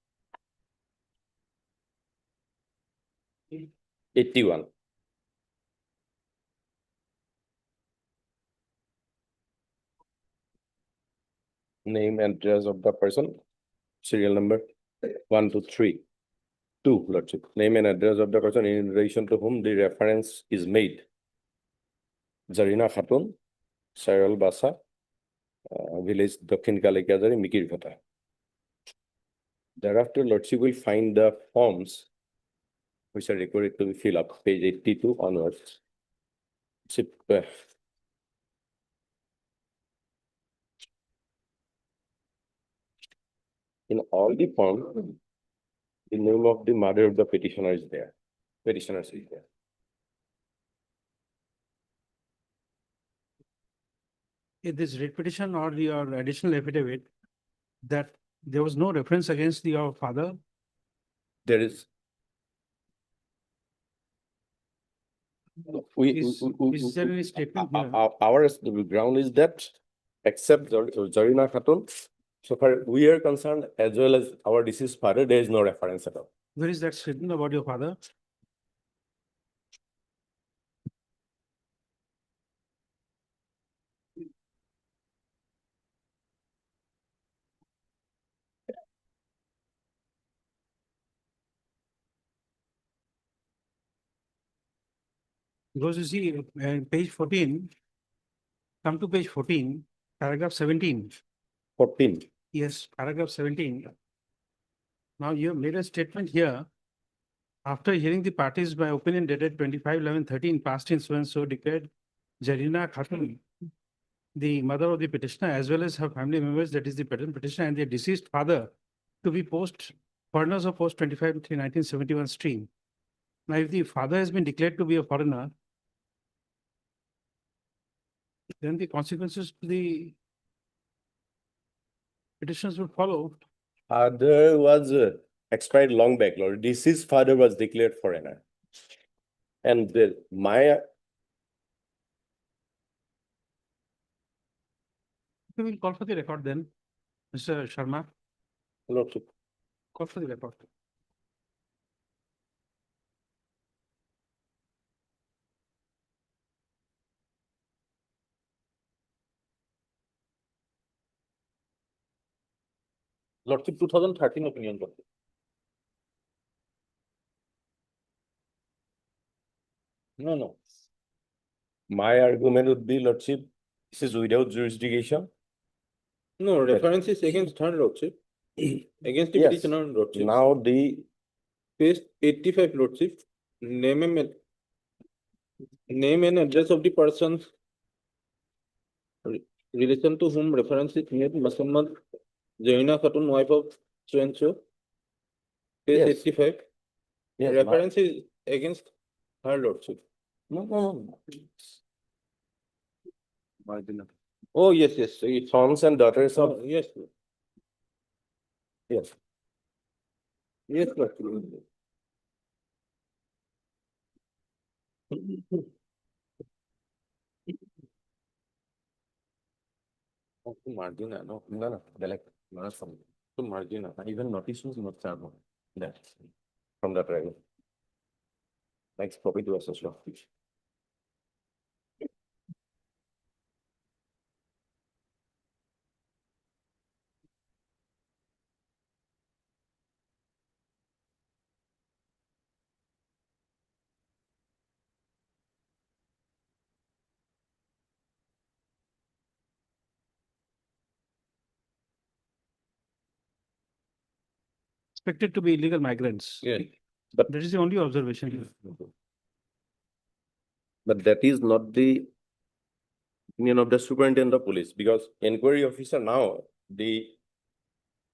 81. Name and address of the person, serial number 1 to 3. 2, lordship. Name and address of the person in relation to whom the reference is made. Zarina Khatun, Saral Basa, village Dakhin Kalikazari, Mikirphata. Thereafter, lordship will find the forms which are required to be filled up, page 82 onwards. In all the forms, the name of the mother of the petitioner is there. Petitioner is there. In this writ petition or your additional affidavit, that there was no reference against your father. There is. Is there any statement here? Our ground is that, except Zarina Khatun, so far we are concerned, as well as our deceased father, there is no reference at all. Where is that statement about your father? Because you see, page 14, come to page 14, paragraph 17. 14. Yes, paragraph 17. Now you have made a statement here. After hearing the parties, my opinion dated 25/11/13, passed in so and so declared Jarina Khatun, the mother of the petitioner, as well as her family members, that is the petitioner and their deceased father, to be post foreigners of post 25/3/1971 stream. Now, if the father has been declared to be a foreigner, then the consequences to the petitioners would follow. Father was expired long back, Lord. Deceased father was declared foreigner. And my We will call for the record then, Mr. Sharma, Lordship, call for the record. Lordship 2013 opinion. Lordship. No. My argument would be, Lordship, this is without jurisdiction. No, reference is against third Lordship. Against the Yes. petitioner Lordship. Now the Page 85 Lordship. Name and address of the persons relation to whom reference is made, Muhammad Jaina Khatun, wife of so and so. Page Yes. 85. yes, Reference is against her Lordship. no. Oh, yes. Sons and daughters of Yes. yes. Yes, Lordship. Margina, no, select not from to Margina. Even notice was not served on that from the driver. Next copy to associate. Expected to be illegal migrants. Yeah. But That is the only observation. that is not the opinion of the superintendent of police, because inquiry officer now the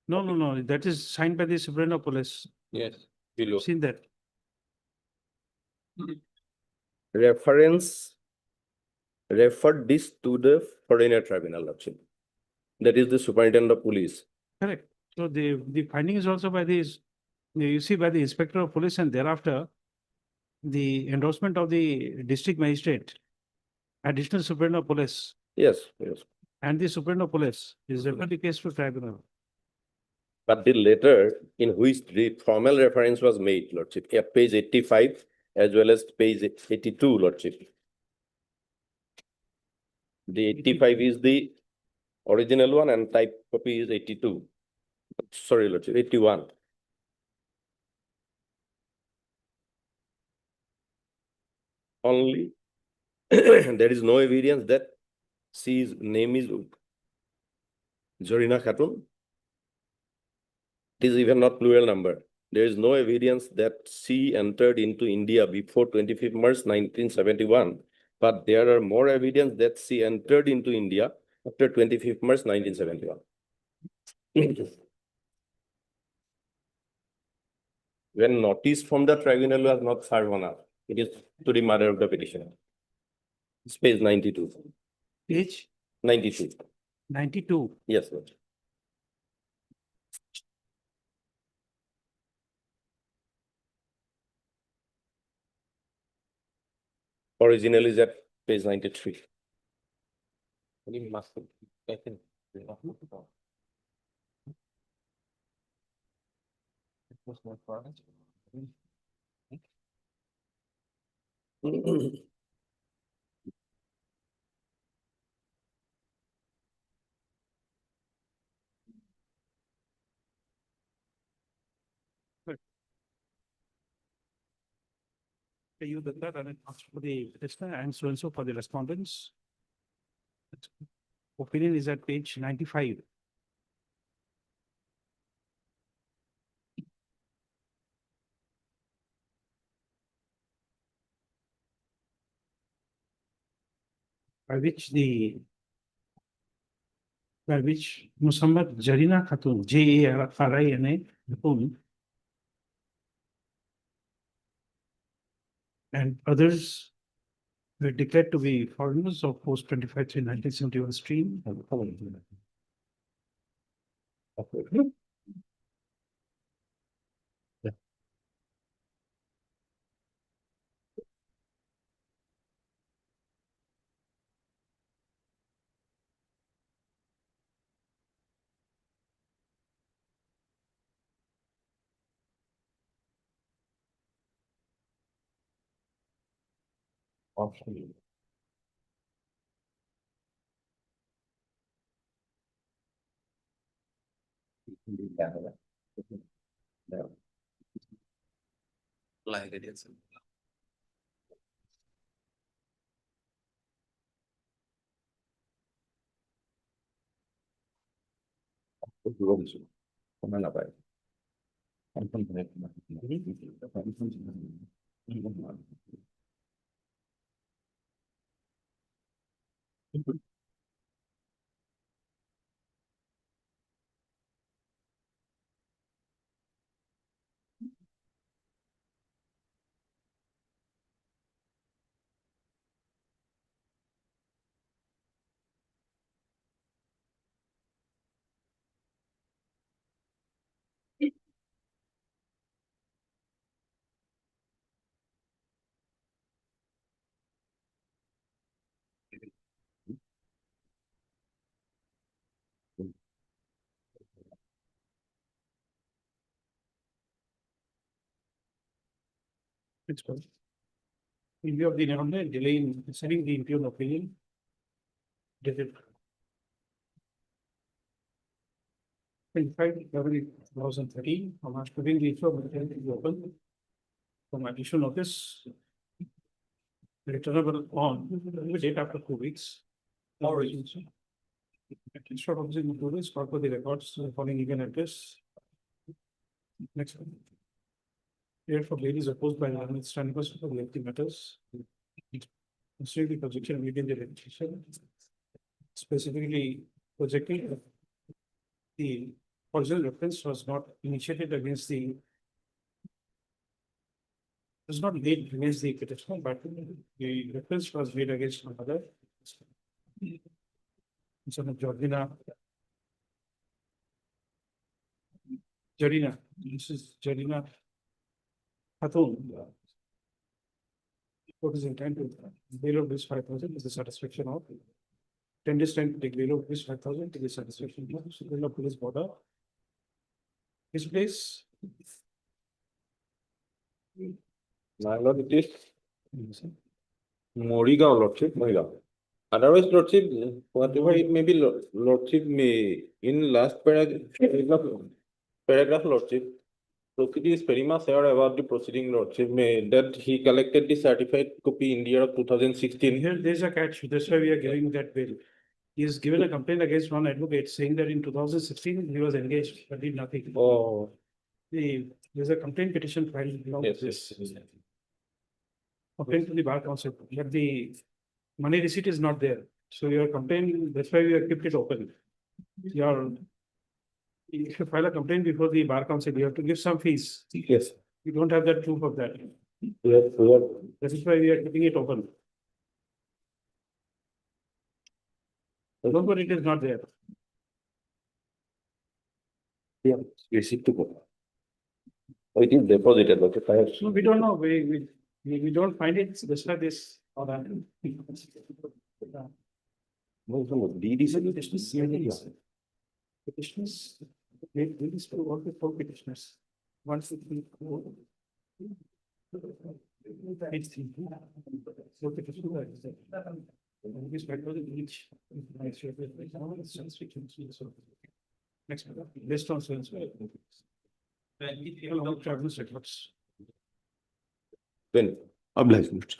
No, that is signed by the superintendent of police. Yes, below. Seen that. reference referred this to the foreigner tribunal option. That is the superintendent of police. Correct. So the finding is also by the, you see, by the inspector of police, and thereafter the endorsement of the district magistrate, additional superintendent of police, Yes. and the superintendent of police is referred the case to tribunal. But the letter in which the formal reference was made, Lordship, at page 85 as well as page 82, Lordship. The 85 is the original one and type copy is 82. Sorry, Lordship, 81. Only there is no evidence that C's name is Zorina Khatun. It is even not plural number. There is no evidence that C entered into India before 25th March 1971, but there are more evidence that C entered into India after 25th March 1971. When notice from the tribunal was not served on us, it is to the mother of the petitioner. It's page 92. Page 92. 92. Yes, Lord. Original is at page 93. pay you that and ask for the petitioner and so for the respondents. Opinion is at page 95. By which Musammat Jarina Khatun, Jarina Khatun, and others were declared to be foreigners of post 25/3/1971 stream. Option. Like it is. It's good. In view of the delay in sending the impugn opinion, dated 25/11/2013, I'm putting the issue of the open from additional notice returnable on the date after 2 weeks. Instead of using 2 weeks, call for the records following even address. Next one. Here for ladies opposed by the standing person for lengthy matters. Considering the projection within the registration, specifically projecting the original reference was not initiated against the was not made against the petitioner, but the reference was made against another. So Jarina, this is Jarina Khatun. What is intent to bail of this 5,000 is the satisfaction of 10 days time to take bail of this 5,000 to the satisfaction of Supreme Police Border. His place. My lord, it is Morigaon Lordship, Morigaon. Otherwise, Lordship, whatever it may be, Lordship may, in last paragraph, Lordship, Proceeding is very much aware about the proceeding, Lordship, may, that he collected the certified copy in the year of 2016. Here, there's a catch. That's why we are giving that bail. He has given a complaint against one advocate saying that in 2016 he was engaged but did nothing. Oh. There's a complaint petition filed along with this. Yes. Complaint to the bar council, but the money receipt is not there. So your complaint, that's why we have kept it open. If you file a complaint before the bar council, you have to give some fees. Yes. You don't have that proof of that. Yes. That is why we are keeping it open. Don't worry, it is not there. Yeah, receipt to go. Oh, it is deposited, okay, perhaps. No, we don't know. We don't find it. That's why this or that. Petitioners, they this to all the four petitioners. Once it be. It's three. So petitioner is there. This matter each. Next, based on sales. When Obliged.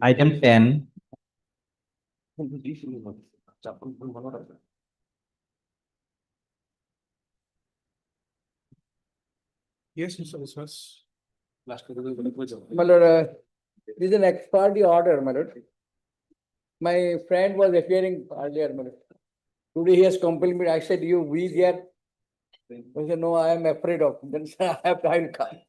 Item 10, Yes, Mr. Viswas. My lord, this is an ex parte order, my lord. My friend was appearing earlier, my lord. Today he has compelled me. I said, you be there. He said, no, I am afraid of. Then I will come.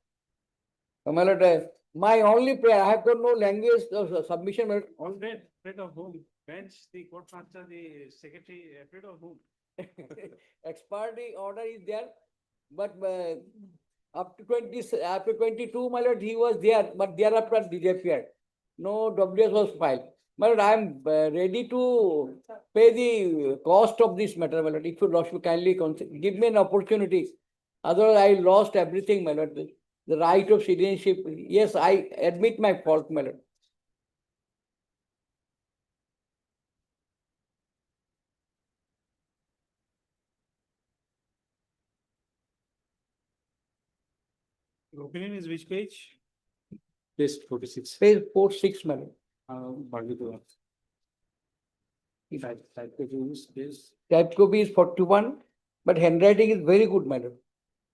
My lord, my only prayer, I have got no language of submission, my lord. Afraid of whom? Bench, the court master, the secretary, afraid of whom? Ex parte order is there, but up to 22, my lord, he was there, but thereafter disappeared. No WS was filed. My lord, I am ready to pay the cost of this matter, my lord. If you lost, kindly give me an opportunity. Otherwise, I lost everything, my lord. The right of citizenship. Yes, I admit my fault, my lord. Your opinion is which page? Page 46. Page 46, my lord. If I type the rules, yes. Type copy is 41, but handwriting is very good, my lord.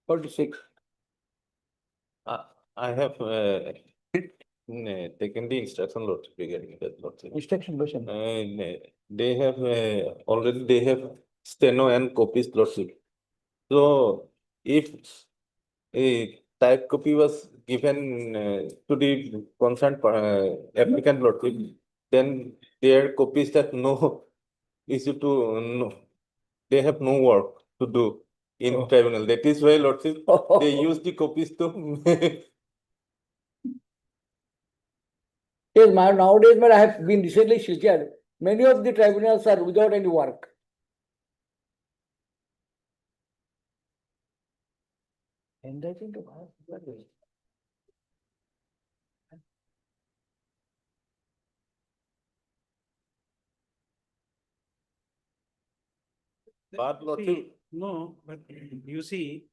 46. I have taken the instruction lot regarding that lot. Instruction question. They have already they have steno and copies lordship. So if a type copy was given to the concerned applicant lordship, then their copies that no issue to no, they have no work to do in tribunal. That is why lordship they use the copies to Yes, nowadays, I have been recently silted. Many of the tribunals are without any work. Handwriting to But See, lordship, no, but you see.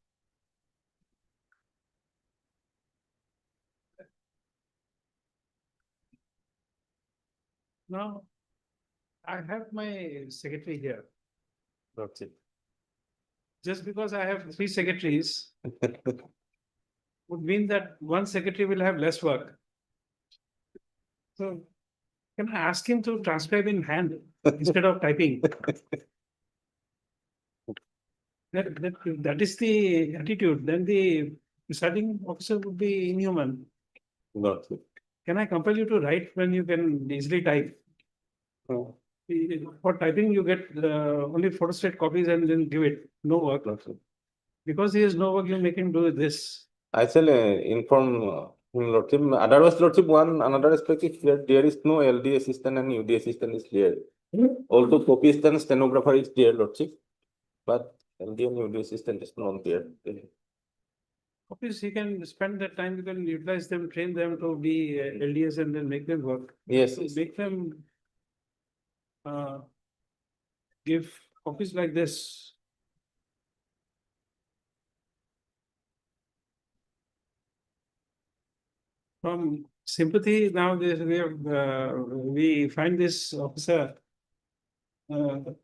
Now, I have my secretary here. lordship. Just because I have 3 secretaries would mean that one secretary will have less work. So can I ask him to transcribe in hand instead of typing? That is the attitude. Then the presiding officer would be inhuman. Lordship. Can I compel you to write when you can easily type? For typing, you get only photostat copies and then give it. No work. Lordship. Because he has no work, you make him do this. I shall inform lordship. Otherwise, lordship, one another aspect is that there is no LD assistant and UD assistant is there. Although copyist and stenographer is there, lordship, but LD and UD assistant is not there. Copies, he can spend that time, you can utilize them, train them to be LDS and then make them work. Yes, So yes. make them give copies like this. From sympathy, now we find this officer not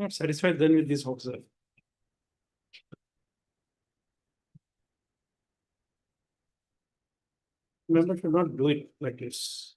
satisfied then with this officer. Remember to not do it like this.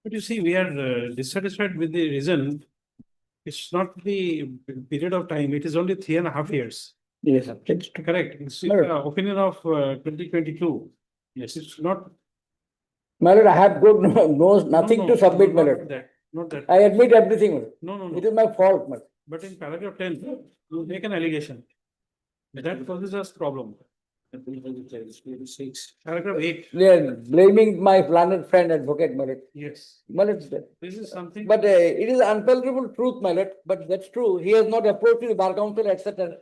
But you see, we are dissatisfied with the reason. It's not the period of time, it is only 3.5 years. Yes, that's true. Correct. It's No. opinion of 2022. Yes, it's not. My lord, I have got nothing to submit, my not lord. that, not that. I admit everything, my lord. No. It is my fault, my lord. But in paragraph 10, you make an allegation. That causes us problem. Paragraph 8, They are blaming my planet friend advocate, my lord. yes. My lord, This is something. but it is unfavorable truth, my lord. But that's true. He has not approached the bar council, etc.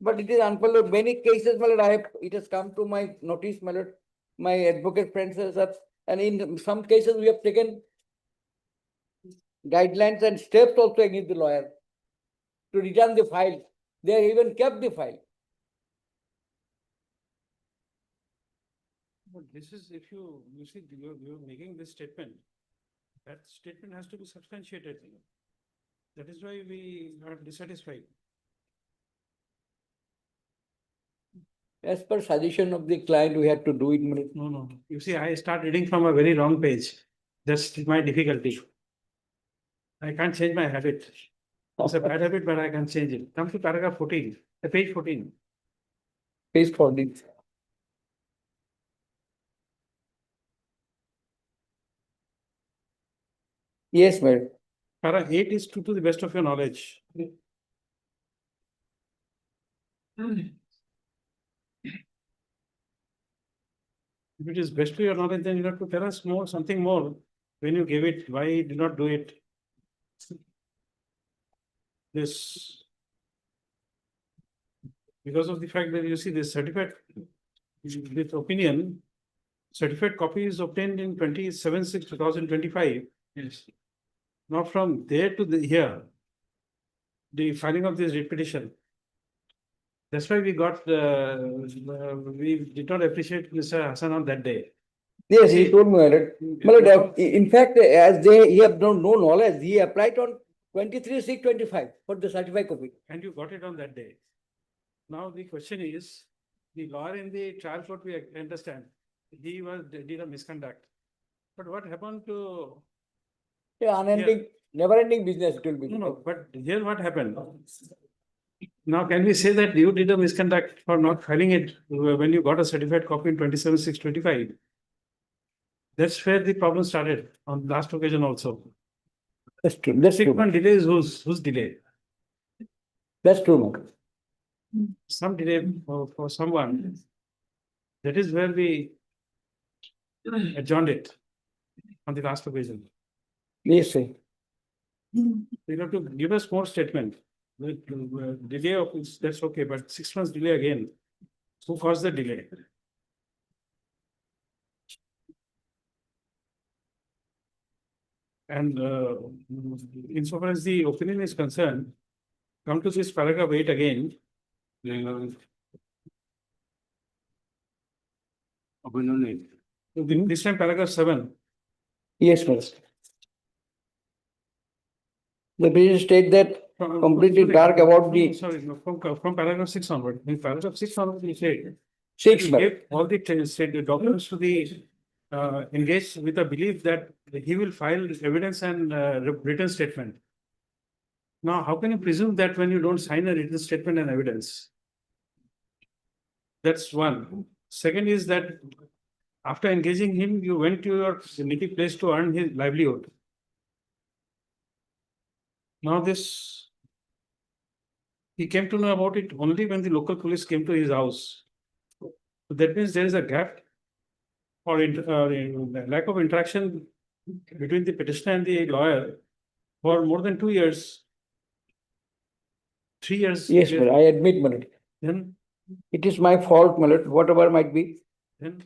But it is unfavorable. Many cases, my lord, it has come to my notice, my lord. My advocate friends says that, and in some cases we have taken guidelines and steps also against the lawyer to return the file. They have even kept the file. But this is, if you see, you're making this statement, that statement has to be substantiated. That is why we are dissatisfied. As per suggestion of the client, we had to do it. No. You see, I start reading from a very wrong page. That's my difficulty. I can't change my habit. It's a bad habit, but I can change it. Come to paragraph 14, page 14. Page 14. Yes, madam. Para 8 is to the best of your knowledge. If it is best to your knowledge, then you have to tell us more, something more. When you gave it, why you did not do it? This, because of the fact that you see this certificate, this opinion, certificate copy is obtained in 27/6/2025. Yes. Now from there to here, the filing of this repetition. That's why we got, we did not appreciate Mr. Hassan on that day. Yes, he told me, my lord. In fact, as he have no knowledge, he applied on 23/6/25 for the certified copy. And you got it on that day. Now the question is, the lawyer in the trial court, we understand, he did a misconduct. But what happened to? Yeah, unending, never-ending business it will be. No, but here what happened? Now, can we say that you did a misconduct for not filing it when you got a certified copy in 27/6/25? That's where the problem started on last occasion also. That's true. That's true. 6 month delay is whose delay? That's true, madam. Some delay for someone. That is where we adjourned it on the last occasion. Yes, sir. You have to give us more statement. Delay of, that's okay, but 6 months delay again. Who caused the delay? And insofar as the opinion is concerned, come to this paragraph 8 again. This time paragraph 7. Yes, madam. The page state that completely dark about the. Sorry, no, from paragraph 6 onward. In paragraph 6 onward, you say. Six, You madam. gave all the documents to the engaged with a belief that he will file evidence and written statement. Now, how can you presume that when you don't sign a written statement and evidence? That's one. Second is that after engaging him, you went to your native place to earn his livelihood. Now this, he came to know about it only when the local police came to his house. So that means there is a gap or lack of interaction between the petitioner and the lawyer for more than 2 years. 3 years. Yes, madam. I admit, madam. Then, It is my fault, my lord, whatever might be. then.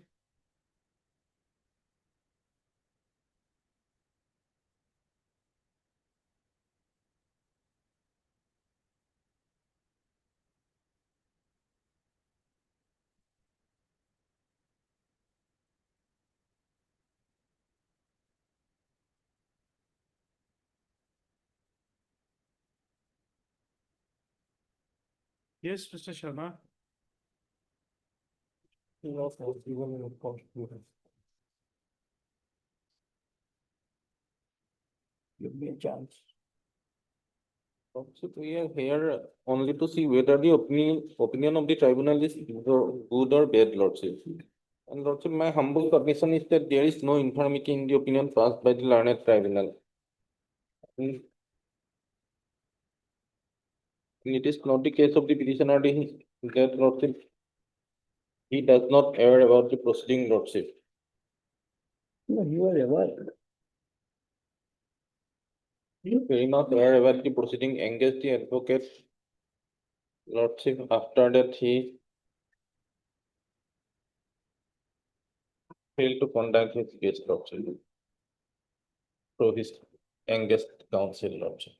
Yes, Mr. Sharma. Give me a chance. So we are here only to see whether the opinion of the tribunal is good or bad, Lordship. And Lordship, my humble submission is that there is no infirmity in the opinion passed by the learned tribunal. And it is not the case of the petitioner that Lordship, he does not aware about the proceeding, Lordship. No, you are aware. He is very much aware about the proceeding, engaged the advocate, Lordship. After that, he failed to conduct his case, Lordship, through his engaged counsel, Lordship.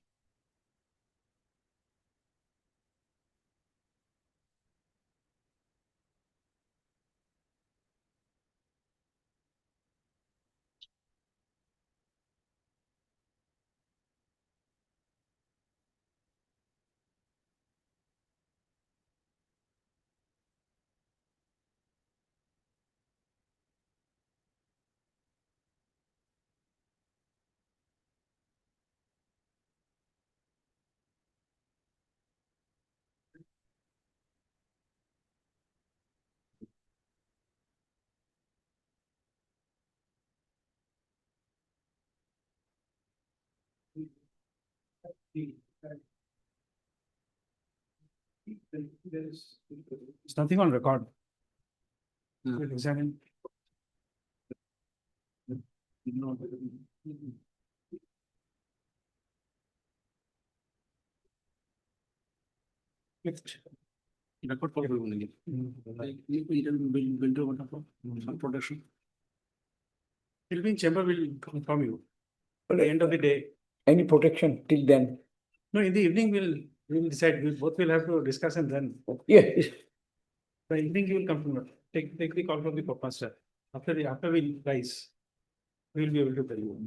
There's nothing on record. We'll examine. Next. Record for everyone. Some production. It'll be in chamber, will confirm you. At the end of the day. Any protection till then? No, in the evening, we'll decide, we both will have to discuss and then. Yes. The evening you will come to, take the call from the master. After we rise, we will be able to tell you.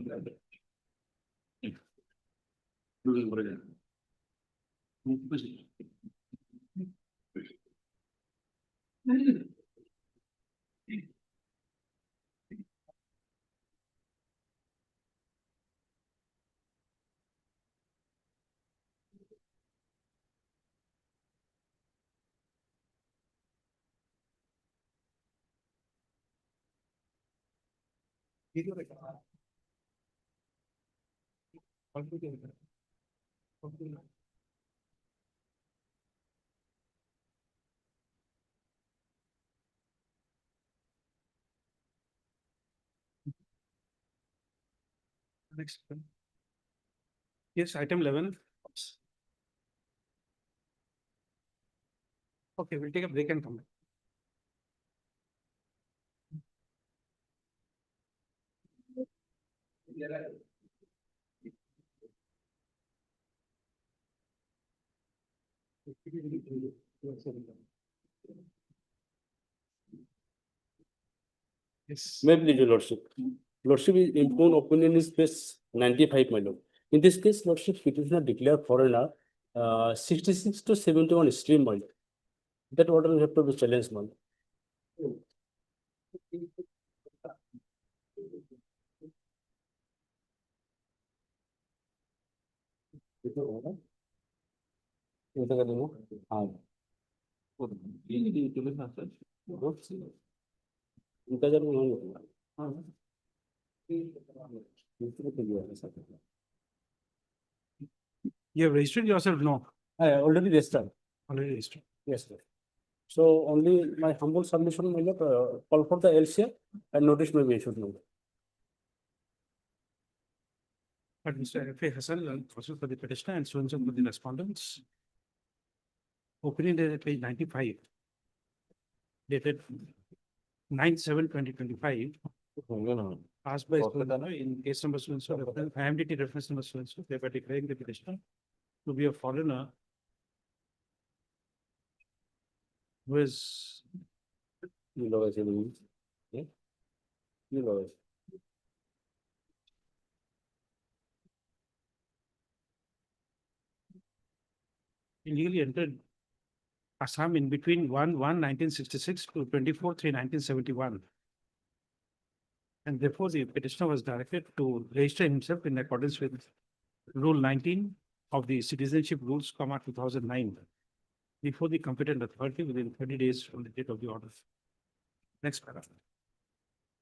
Next. Yes, item 11. Okay, we'll take a break and come back. Yes. Maybe the Lordship. Lordship is informed opinion is page 95, my lord. In this case, Lordship petitioner declared foreigner 66 to 71 stream, my lord. That order will have to be challenged, my lord. You have registered yourself? No. I already registered. Already registered. Yes, sir. So only my humble submission, my lord, call for the LCA and notice may be issued, my lord. But Mr. F.A. Hassan, also for the petitioner and so and so for the respondents. Opinion dated page 95. Dated 9/7/2025. Asked by in case number so and so, IMDT reference number so and so, thereby declaring the petitioner to be a foreigner who is illegally entered Assam in between 1/1/1966 to 24/3/1971. And therefore, the petitioner was directed to register himself in accordance with Rule 19 of the Citizenship Rules, 2009, before the competent authority within 30 days from the date of the order. Next paragraph.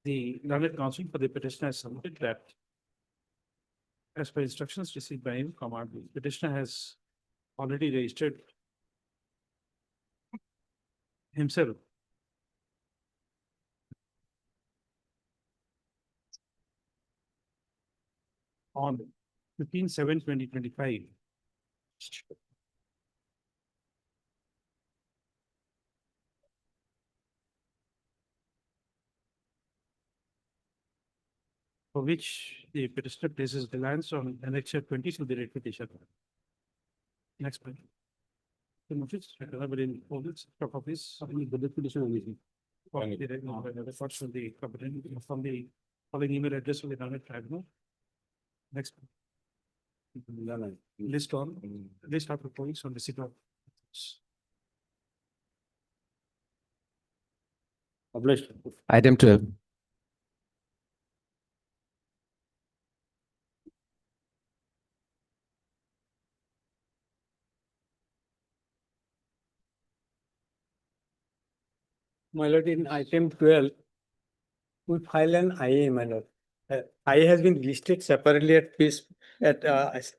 The learned counsel for the petitioner has submitted that as per instructions received by him, the petitioner has already registered himself on 15/7/2025 for which the petitioner places reliance on annexure 20 to the writ petition. Next point. The notice, but in all this, of this, the petition only. Records from the competent, from the following email address of the learned tribunal. Next. List of proposals on receipt of. Published. Item 12. My lord, in item 12, we file an IA, my lord. IA has been listed separately at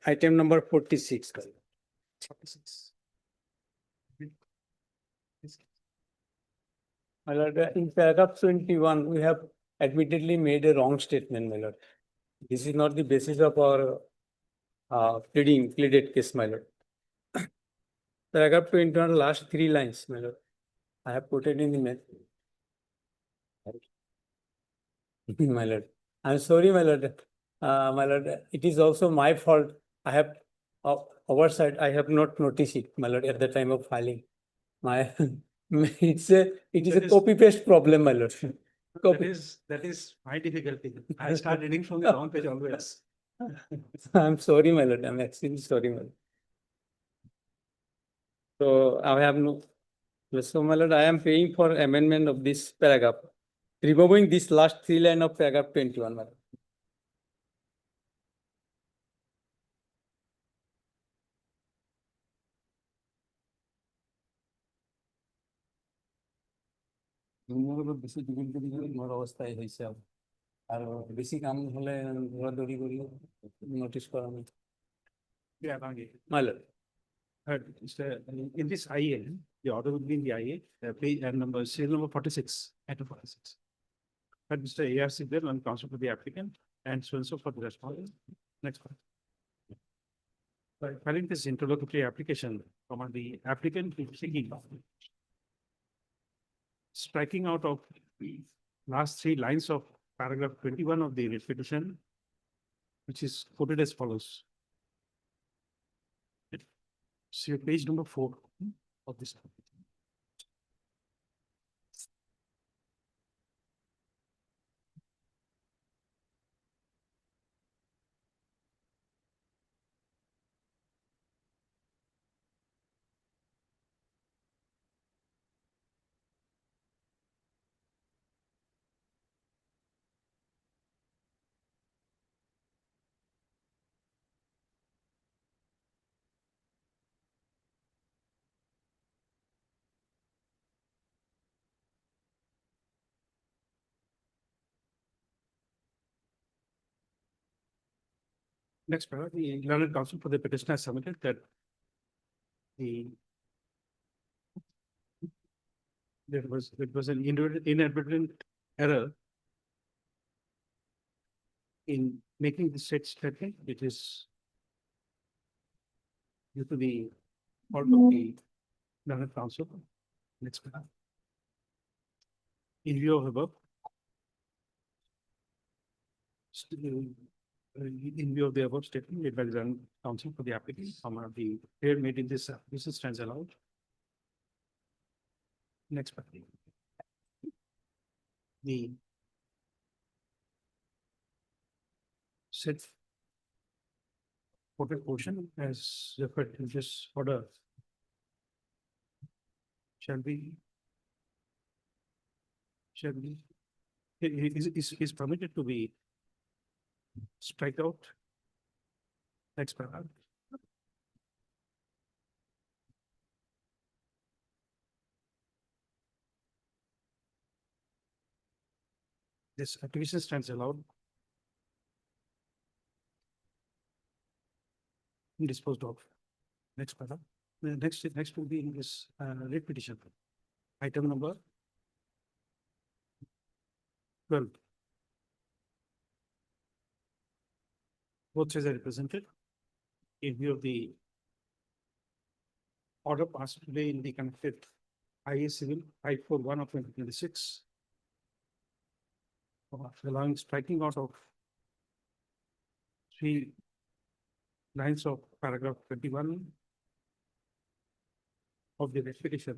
item number 46. My lord, in paragraph 21, we have admittedly made a wrong statement, my lord. This is not the basis of our pleaded case, my lord. Paragraph 21, last 3 lines, my lord. I have put it in the mail. My lord, I'm sorry, my lord. My lord, it is also my fault. I have oversight. I have not noticed it, my lord, at the time of filing. My it is a copy paste problem, my lord. That is my difficulty. I start reading from the wrong page always. I'm sorry, my lord. I'm extremely sorry, my lord. So I have no. So, my lord, I am paying for amendment of this paragraph, removing this last 3 line of paragraph 21, my lord. বেশি difficulty করে মোর অবস্থায় হয়েছে আর বেশি কাম হলে দৌড়াদৌড়ি করি notice করানো। Yeah, Rangi. My lord. In this IA, the order would be in the IA, page and number, serial number 46, item 46. But Mr. ARC there on counsel for the applicant and so for the respondent. Next one. By filing this interlocutory application, the applicant is seeking striking out of last 3 lines of paragraph 21 of the writ petition, which is quoted as follows. See page number 4 of this. Next paragraph, the learned counsel for the petitioner has submitted that there was an inadvertent error in making the said statement, which is due to the fault of the learned counsel. Next paragraph. In view of above, in view of the above statement made by the learned counsel for the applicant, the error made in this application stands allowed. Next paragraph. The said quoted portion as referred in this order shall be is permitted to be strike out Next paragraph. This application stands allowed. Disposed of. Next paragraph. The next will be in this writ petition. Item number 12. Both sides are represented in view of the order passed today in the connected IA Civil 541 of 2026, allowing striking out of 3 lines of paragraph 21 of the writ petition.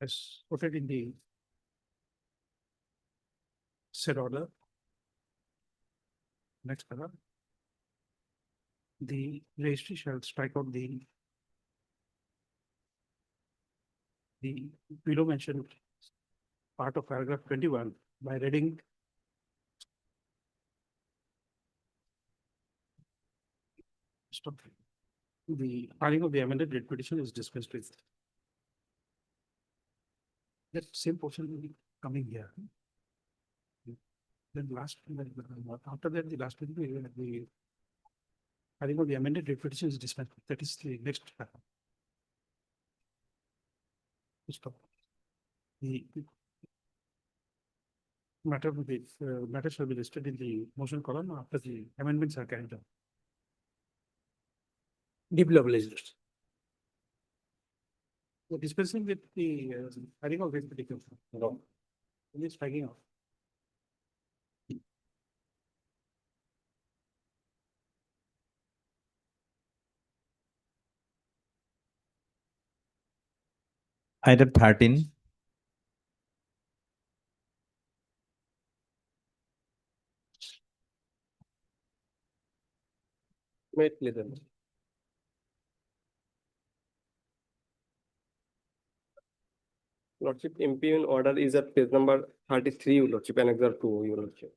As quoted in the said order. Next paragraph. The registry shall strike out the below mentioned part of paragraph 21 by reading stop. The filing of the amended writ petition is dispensed with. That same portion will be coming here. Then last, after that, the last, the filing of the amended writ petition is dispensed with. That is the next paragraph. Stop. The matter will be, matter shall be listed in the motion column after the amendments are carried out. Deeply obliged. So dispensing with the filing of writ petition. No. Only striking out. Item 13. Wait, please. Lordship, impugn order is at page number 33, Your Lordship, annexure 2, Your Lordship.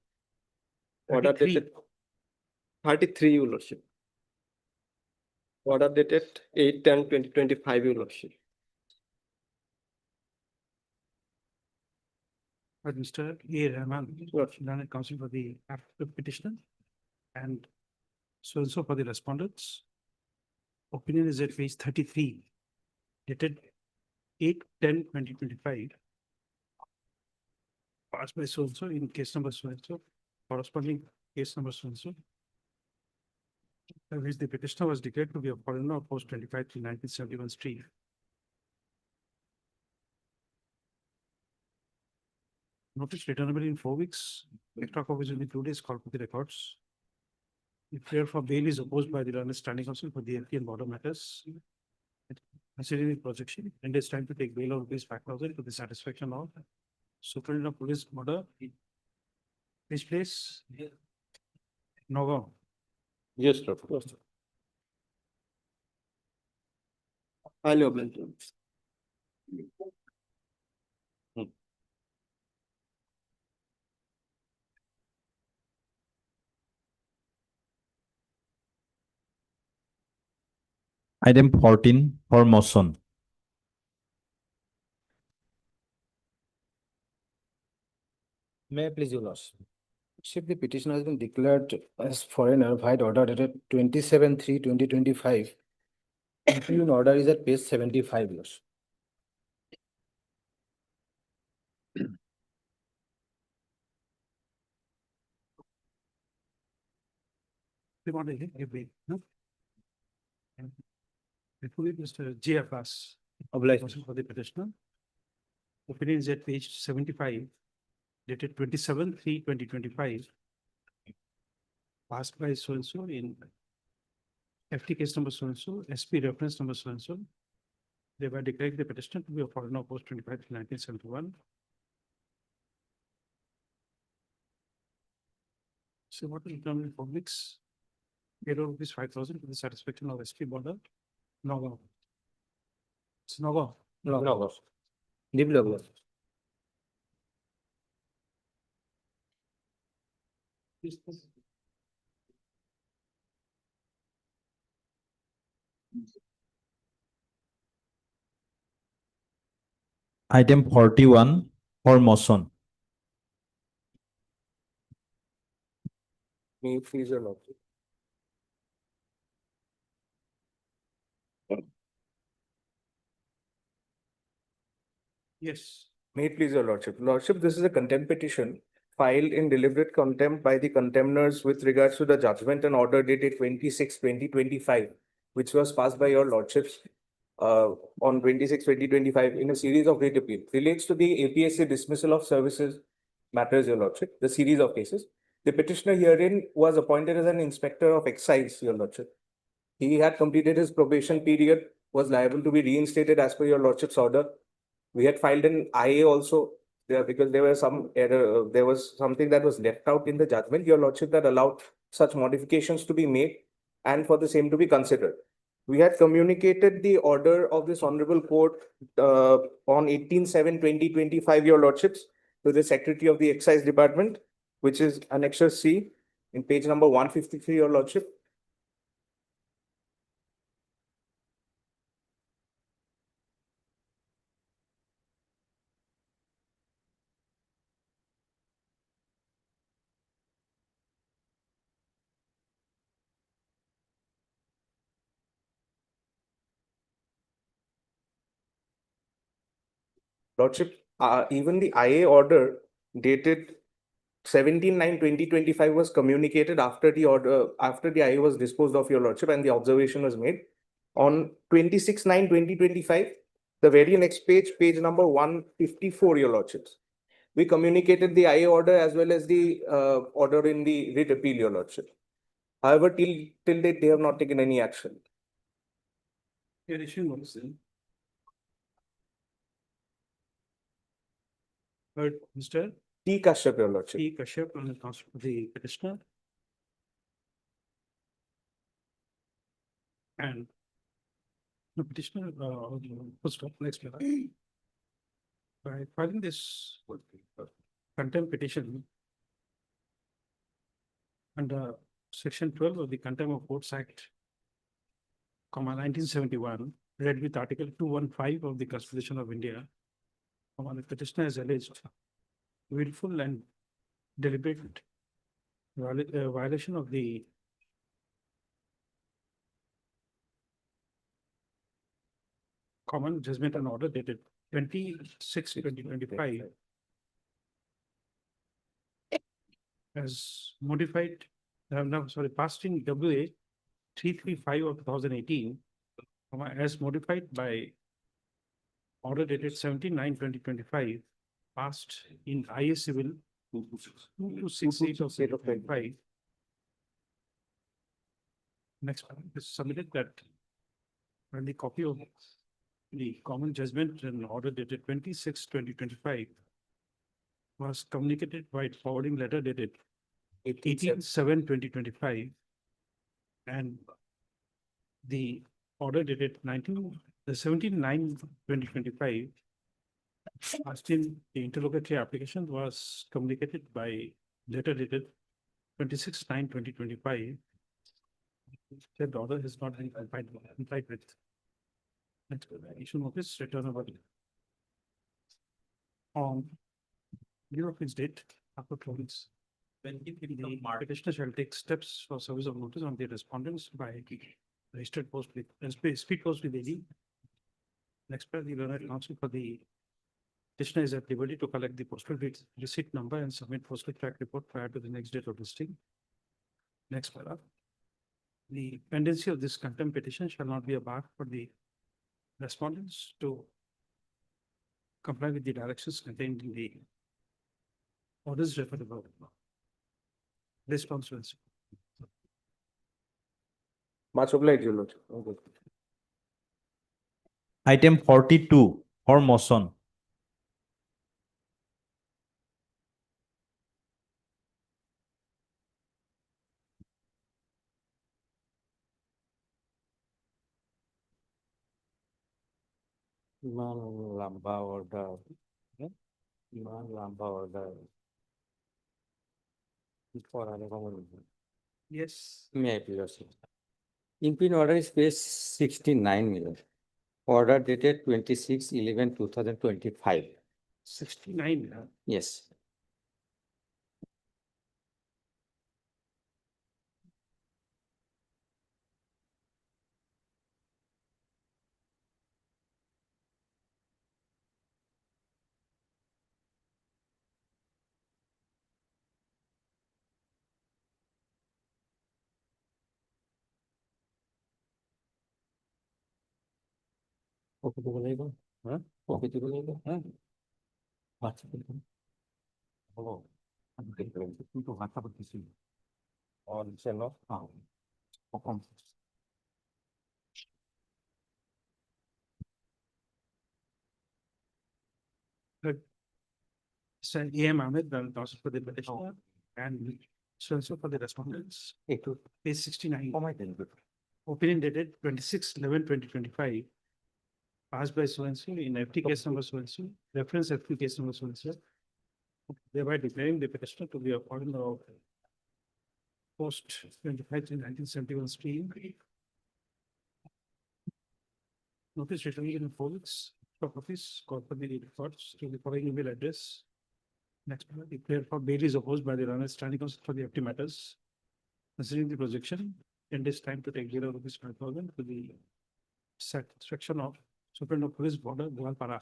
Order 33. dated 33, Your Lordship. Order dated 8/10/2025, Your Lordship. But Mr. A. Rahman, Lordship. learned counsel for the petitioner, and so also for the respondents. Opinion is at page 33, dated 8/10/2025. Passed by so and so in case number so and so, corresponding case number so and so. Which the petitioner was declared to be a foreigner of post 25 to 1971 street. Notice returnable in 4 weeks. Extra copies will be 2 days, call for the records. The prayer for bail is opposed by the learned standing counsel for the FT and border matters. Considering the projection, and it's time to take bail of rupees 5,000 to the satisfaction of Superintendent of Police Border. This place, Nagaon. Yes, sir. Yes, sir. Highly obliged. Item 14 for motion. May I please, Your Lordship? If the petitioner has been declared as foreigner by order dated 27/3/2025, impugn order is at page 75, Your Lordship. They want to give bail, no? And it will be Mr. J. Abbas. Obliged. For the petitioner. Opinion is at page 75, dated 27/3/2025. Passed by so and so in FT case number so and so, SP reference number so and so. They were declaring the petitioner to be a foreigner of post 25 to 1971. So what will determine public's payroll rupees 5,000 to the satisfaction of SP border? No. It's no. No. Develop. Item 41 for motion. May it please your lordship. Yes. May it please your lordship. Lordship, this is a contempt petition filed in deliberate contempt by the contemners with regards to the judgment and order dated 26/2025, which was passed by your lordships on 26/2025 in a series of writ appeal. Relates to the APSC dismissal of services matters, your lordship, the series of cases. The petitioner herein was appointed as an inspector of excise, your lordship. He had completed his probation period, was liable to be reinstated as per your lordship's order. We had filed an IA also there because there was some error, there was something that was left out in the judgment, your lordship, that allowed such modifications to be made and for the same to be considered. We had communicated the order of this honorable court on 18/7/2025, your lordships, to the Secretary of the Excise Department, which is Annexure C in page number 153, your lordship. Lordship, even the IA order dated 17/9/2025 was communicated after the order, after the IA was disposed of, your lordship, and the observation was made. On 26/9/2025, the very next page, page number 154, your lordships. We communicated the IA order as well as the order in the writ appeal, your lordship. However, till date, they have not taken any action. Here issue notice. Heard Mr. T. Kashyap, your lordship. T. Kashyap on the petitioner. And the petitioner, first of next letter. By filing this contempt petition under section 12 of the Contempt of Courts Act, 1971, read with Article 215 of the Constitution of India, the petitioner has alleged willful and deliberate violation of the common judgment and order dated 26/2025 as modified, passed in WA 335 of 2018, as modified by order dated 17/9/2025, passed in IA Civil 2268 of 2025. Next, is submitted that when the copy of the common judgment and order dated 26/2025 was communicated by forwarding letter dated 18/7/2025, and the order dated 17/9/2025, still the interlocutory application was communicated by letter dated 26/9/2025. Said order has not been complied with. Next, issue notice, return over on year of its date, after province. When the petitioner shall take steps for service of notice on the respondents by registered post with speed post with AD. Next, the learned counsel for the petitioner is at liberty to collect the postal receipt number and submit postal track report prior to the next date of listing. Next paragraph. The pendency of this contempt petition shall not be a bar for the respondents to comply with the directions contained in the orders referred above. Response. Much obliged, your lordship. Okay. Item 42 for motion. ইমান লম্বা order, ইমান লম্বা order. কি করার খবর নেই। Yes. May I please also? Impin order is page 69 million. Order dated 26/11/2025. 69. Yes. Copy দিব লাগিব? Huh? Copy দিব লাগিব? Huh? WhatsApp এ দিবো। Hello. I'm going to WhatsApp this. On channel. Welcome. Good. So AM Ahmed, then also for the petitioner and so for the respondents. একটু Page 69. Oh, my then. Opinion dated 26/11/2025. Passed by so and so in FT case number so and so, reference FT case number so and so. Thereby declaring the petitioner to be a foreigner of post 25 to 1971 stream. Notice written in folds, top office, corporate records to the following email address. Next, declared for bail is opposed by the runner standing counsel for the FT matters. Considering the projection, in this time to take 0 rupees 5,000 to the satisfaction of Superintendent of Police Border, Gauhati.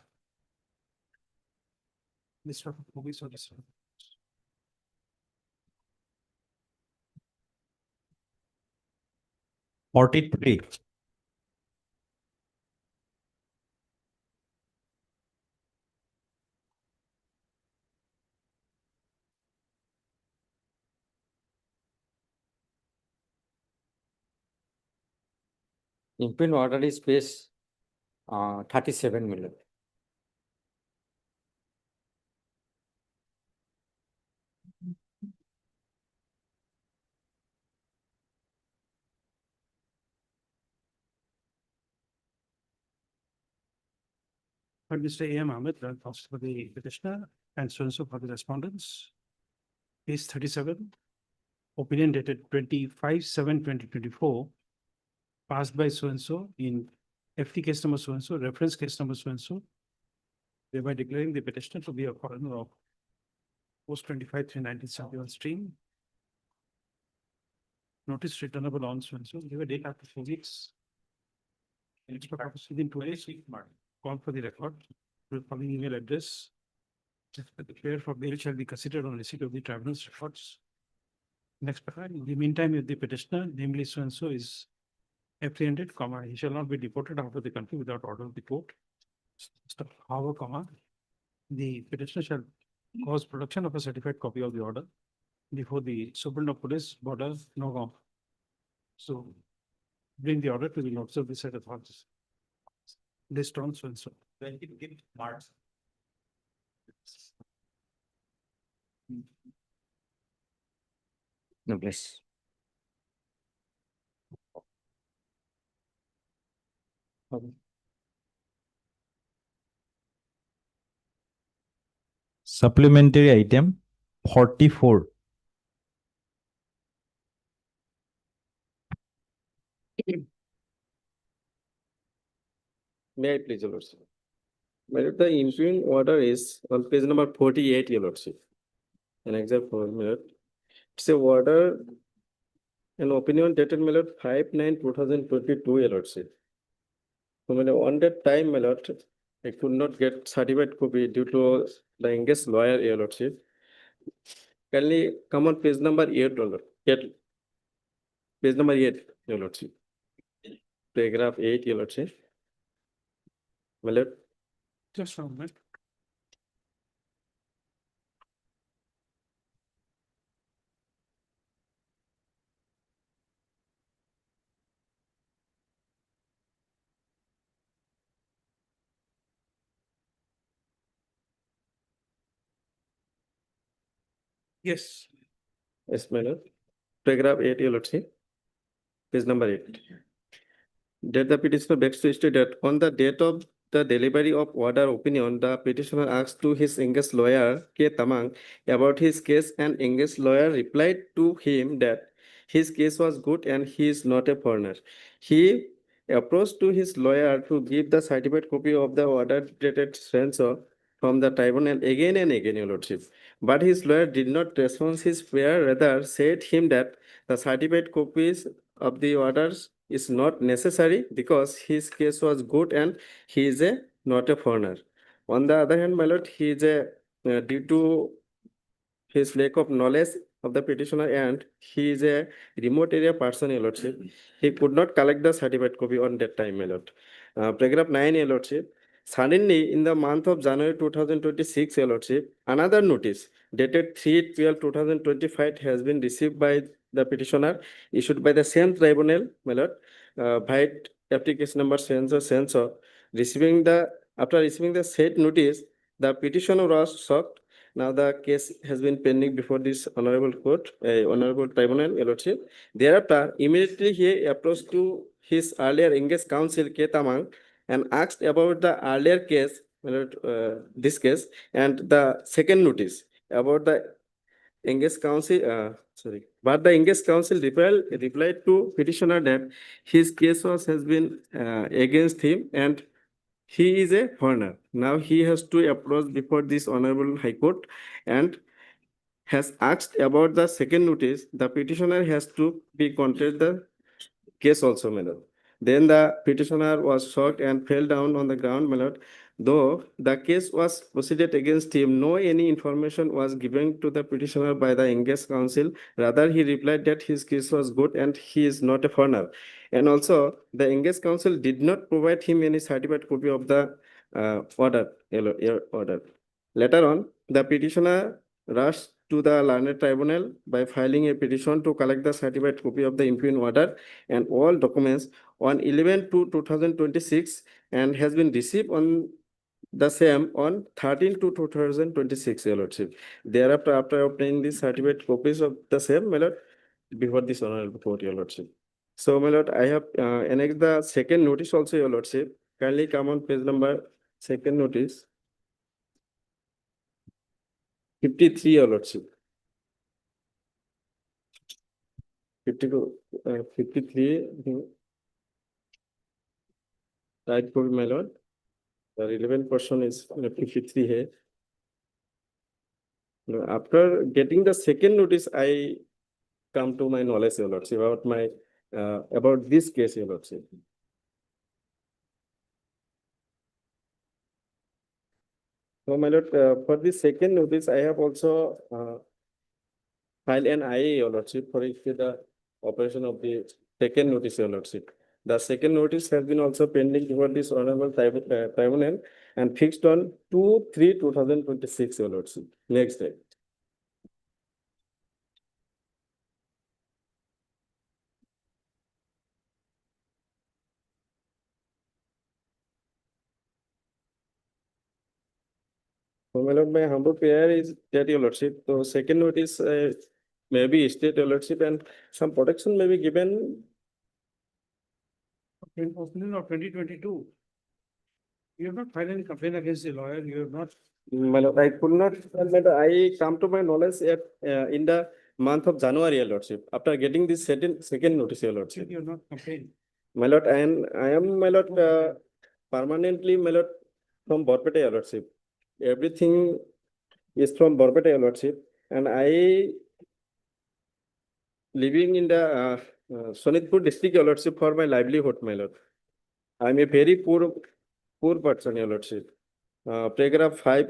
This sort of movies or this. 43. Impin order is page 37 million. But Mr. A.M. Ahmed, also for the petitioner and so for the respondents. Page 37. Opinion dated 25/7/2024. Passed by so and so in FT case number so and so, reference case number so and so. Thereby declaring the petitioner to be a foreigner of post 25/3/1971 stream. Notice returnable on so and so, give a date after 4 weeks. Extra purpose within 2 days, call for the record, with following email address. The prayer for bail shall be considered on receipt of the tribunal's records. Next, in the meantime, if the petitioner, namely so and so, is apprehended, he shall not be deported out of the country without order of the court. However, the petitioner shall cause production of a certified copy of the order before the Superintendent of Police Border, Nogam. So bring the order to the notice of the said authorities. This turn so and so. When he give marks. No, please. Supplementary item 44. May I please, your lordship? My lord, the impugn order is on page number 48, your lordship. An example, my lord. It's a order, an opinion dated, my lord, 5/9/2022, your lordship. So, my lord, on that time, my lord, I could not get certified copy due to the engaged lawyer, your lordship. Kindly come on page number 8, your lord. Page number 8, your lordship. Paragraph 8, your lordship. My lord. Just a moment. Yes. Yes, my lord. Paragraph 8, your lordship. Page number 8. That the petitioner begs to state that on the date of the delivery of order opinion, the petitioner asked to his engaged lawyer, K. Tamang, about his case, and engaged lawyer replied to him that his case was good and he is not a foreigner. He approached to his lawyer to give the certified copy of the order dated censor from the tribunal again and again, Your Lordship. But his lawyer did not respond his prayer, rather said him that the certified copies of the orders is not necessary because his case was good and he is not a foreigner. On the other hand, my lord, he is due to his lack of knowledge of the petitioner and he is a remote area person, Your Lordship. He could not collect the certified copy on that time, my lord. Paragraph 9, Your Lordship. Suddenly, in the month of January 2026, Your Lordship, another notice dated 3/12/2025 has been received by the petitioner, issued by the same tribunal, my lord, by application number censor. After receiving the said notice, the petitioner was shocked. Now the case has been pending before this honorable court, honorable tribunal, Your Lordship. Thereafter, immediately he approached to his earlier engaged counsel, K. Tamang, and asked about the earlier case, my lord, this case, and the second notice about the engaged counsel, but the engaged counsel replied to petitioner that his case has been against him and he is a foreigner. Now he has to approach before this honorable high court and has asked about the second notice. The petitioner has to be contest the case also, my lord. Then the petitioner was shocked and fell down on the ground, my lord. Though the case was proceeded against him, no any information was given to the petitioner by the engaged counsel. Rather, he replied that his case was good and he is not a foreigner. And also, the engaged counsel did not provide him any certified copy of the order. Later on, the petitioner rushed to the learned tribunal by filing a petition to collect the certified copy of the impugned order and all documents on 11/2/2026 and has been received on the same on 13/2/2026, Your Lordship. Thereafter, after obtaining the certified copies of the same, my lord, before this honorable court, Your Lordship. So, my lord, I have annexed the second notice also, Your Lordship. Kindly come on page number second notice. 53, Your Lordship. 52, 53, right copy, my lord. The relevant portion is 53 here. After getting the second notice, I come to my knowledge, Your Lordship, about my about this case, Your Lordship. So, my lord, for the second notice, I have also filed an IA, Your Lordship, for the operation of the second notice, Your Lordship. The second notice has been also pending before this honorable tribunal and fixed on 2/3/2026, Your Lordship. Next day. So, my lord, my humble prayer is that, Your Lordship, so second notice may be issued, Your Lordship, and some protection may be given. In opening of 2022, you have not filed any complaint against the lawyer, you have not. My lord, I could not, I come to my knowledge in the month of January, Your Lordship, after getting this second notice, Your Lordship. You have not complained. My lord, and I am, my lord, permanently, my lord, from Borpeta, Your Lordship. Everything is from Borpeta, Your Lordship, and I living in the Sonitpur district, Your Lordship, for my livelihood, my lord. I am a very poor person, Your Lordship. Paragraph 5,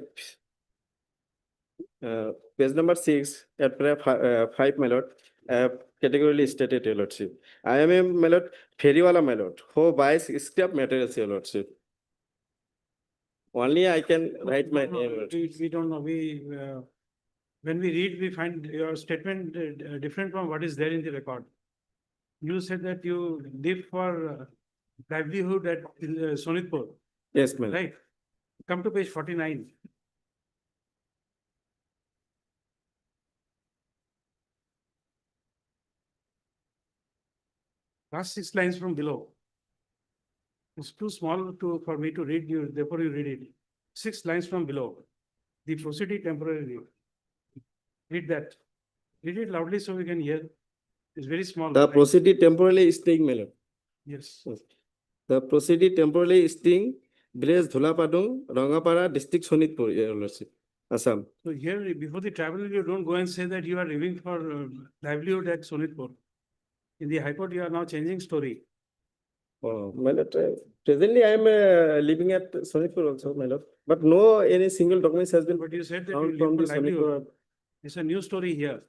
page number 6, at paragraph 5, my lord, categorically stated, Your Lordship. I am a, my lord, feriwala, my lord, who buys scrap materials, Your Lordship. Only I can write my name. We don't know, when we read, we find your statement different from what is there in the record. You said that you live for livelihood at Sonitpur. Yes, my lord. Right. Come to page 49. Last 6 lines from below. It's too small for me to read you, therefore you read it. 6 lines from below. The proceeding temporarily. Read that. Read it loudly so we can hear. It's very small. The proceeding temporarily staying, my lord. Yes. The proceeding temporarily staying, village Dhulapadung, Rangapara, district Sonitpur, your lordship, Assam. So here, before the traveler, you don't go and say that you are living for livelihood at Sonitpur. In the High Court, you are now changing story. Oh, my lord, presently I am living at Sonitpur also, my lord. But no any single documents has been But you said that you found live from for the livelihood. Sonitpur. It's a new story here.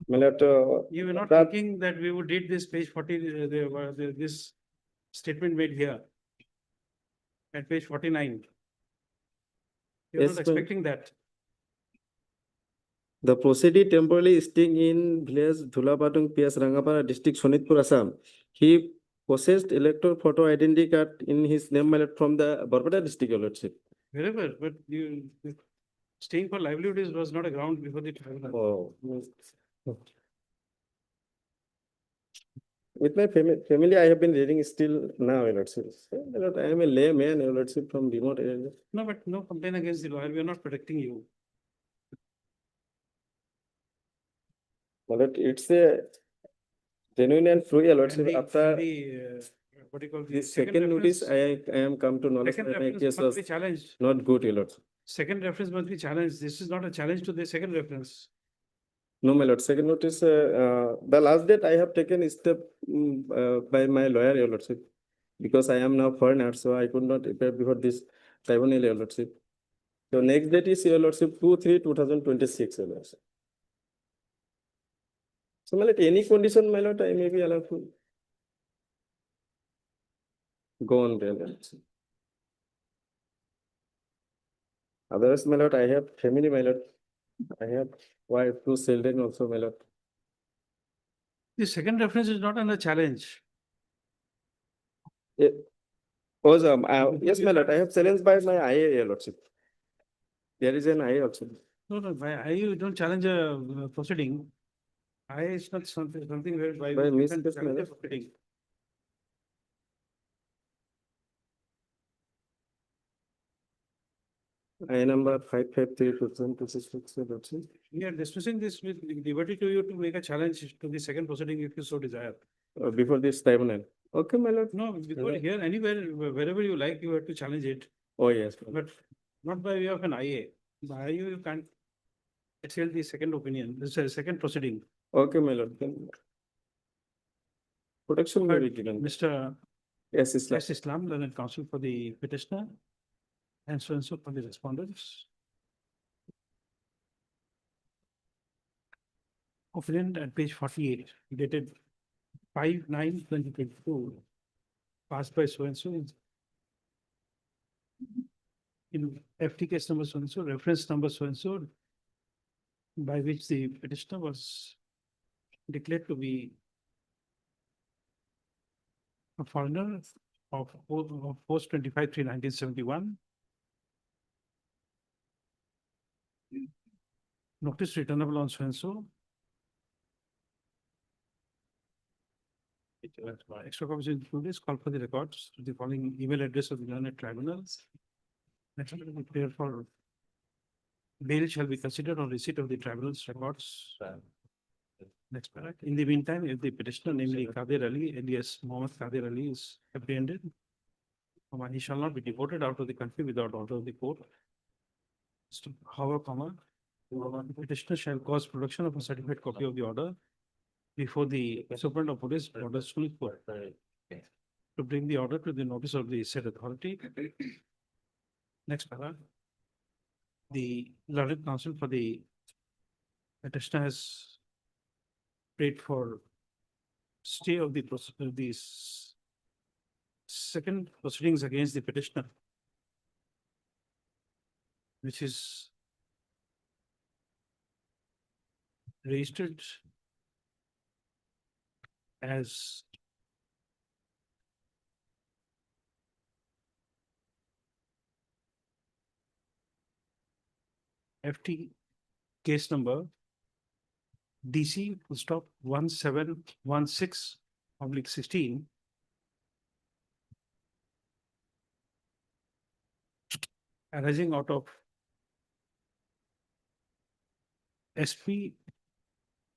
My lord, You were not that thinking that we would read this page 40, this statement made here at page 49. You're Yes, not ma'am. expecting that. the proceeding temporarily staying in village Dhulapadung, PS Rangapara, district Sonitpur, Assam. He possessed electoral photo identity card in his name, my lord, from the Barbada district, your lordship. Wherever, but you staying for livelihood was not a ground before the traveler. Oh. With my family, I have been reading still now, your lordship. My lord, I am a layman, your lordship, from remote area. No, but no complaint against the lawyer. We are not protecting you. My lord, it's a genuine and true, your lordship. And After what do you call the second notice, I am come to knowledge second that my reference case must was be challenged. not good, your lordship. Second reference must be challenged. This is not a challenge to the second reference. No, my lord, second notice, the last date I have taken step by my lawyer, your lordship, because I am now foreigner, so I could not appear before this tribunal, your lordship. So next date is, your lordship, 2/3/2026, your lordship. So, my lord, any condition, my lord, I may be allowed to go on there, your lordship. Otherwise, my lord, I have family, my lord. I have wife, 2 children also, my lord. The second reference is not under challenge. Was, yes, my lord, I have challenged by my IA, your lordship. There is an IA also. No, no, you don't challenge a proceeding. Is not something where By you can miscase, challenge my a lord. proceeding. I number 553/2026, your lordship. We are dismissing this with liberty to you to make a challenge to the second proceeding if you so desire. Before this tribunal. Okay, my lord. No, before here, anywhere, wherever you like, you have to challenge it, Oh, yes. my lord. but not by way of an IA. By IA, you can't tell the second opinion, this is a second proceeding. Okay, my lord. Then protection may be But given. Mr. Yes, Islam. S. Islam, learned counsel for the petitioner, and so for the respondents. Opinion at page 48, dated 5/9/2022, passed by so and so in FT case number so and so, reference number so and so, by which the petitioner was declared to be a foreigner of post 25/3/1971. Notice returnable on so and so. Extra copies included, call for the records to the following email address of the learned tribunals. Next, clear for bail shall be considered on receipt of the tribunal's records. Next paragraph. In the meantime, if the petitioner, namely Kadir Ali, alias Mohammed Kadir Ali, is apprehended, he shall not be deported out of the country without order of the court. However, the petitioner shall cause production of a certified copy of the order before the Superintendent of Police orders to bring the order to the notice of the said authority. Next paragraph. The learned counsel for the petitioner has prayed for stay of the procedure, these second proceedings against the petitioner, which is registered as FT case number DC full stop 1716/16 arising out of SP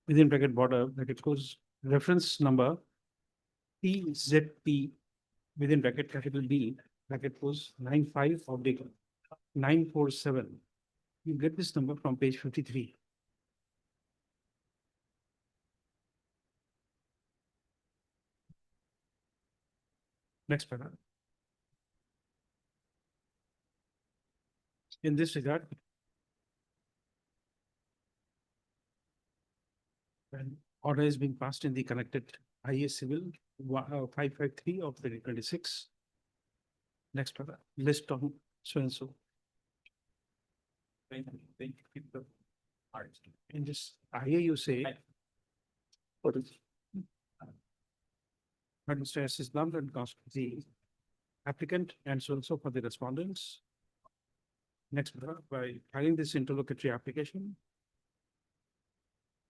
within bracket border bracket close reference number PZP within bracket capital B bracket close 95/947. You get this number from page 53. Next paragraph. In this regard, when order is being passed in the connected IA civil 553 of 2026. Next paragraph, list on so and so. In this IA, you say. What is? Mr. S. Islam and the applicant and so and so for the respondents. Next paragraph, by filing this interlocutory application.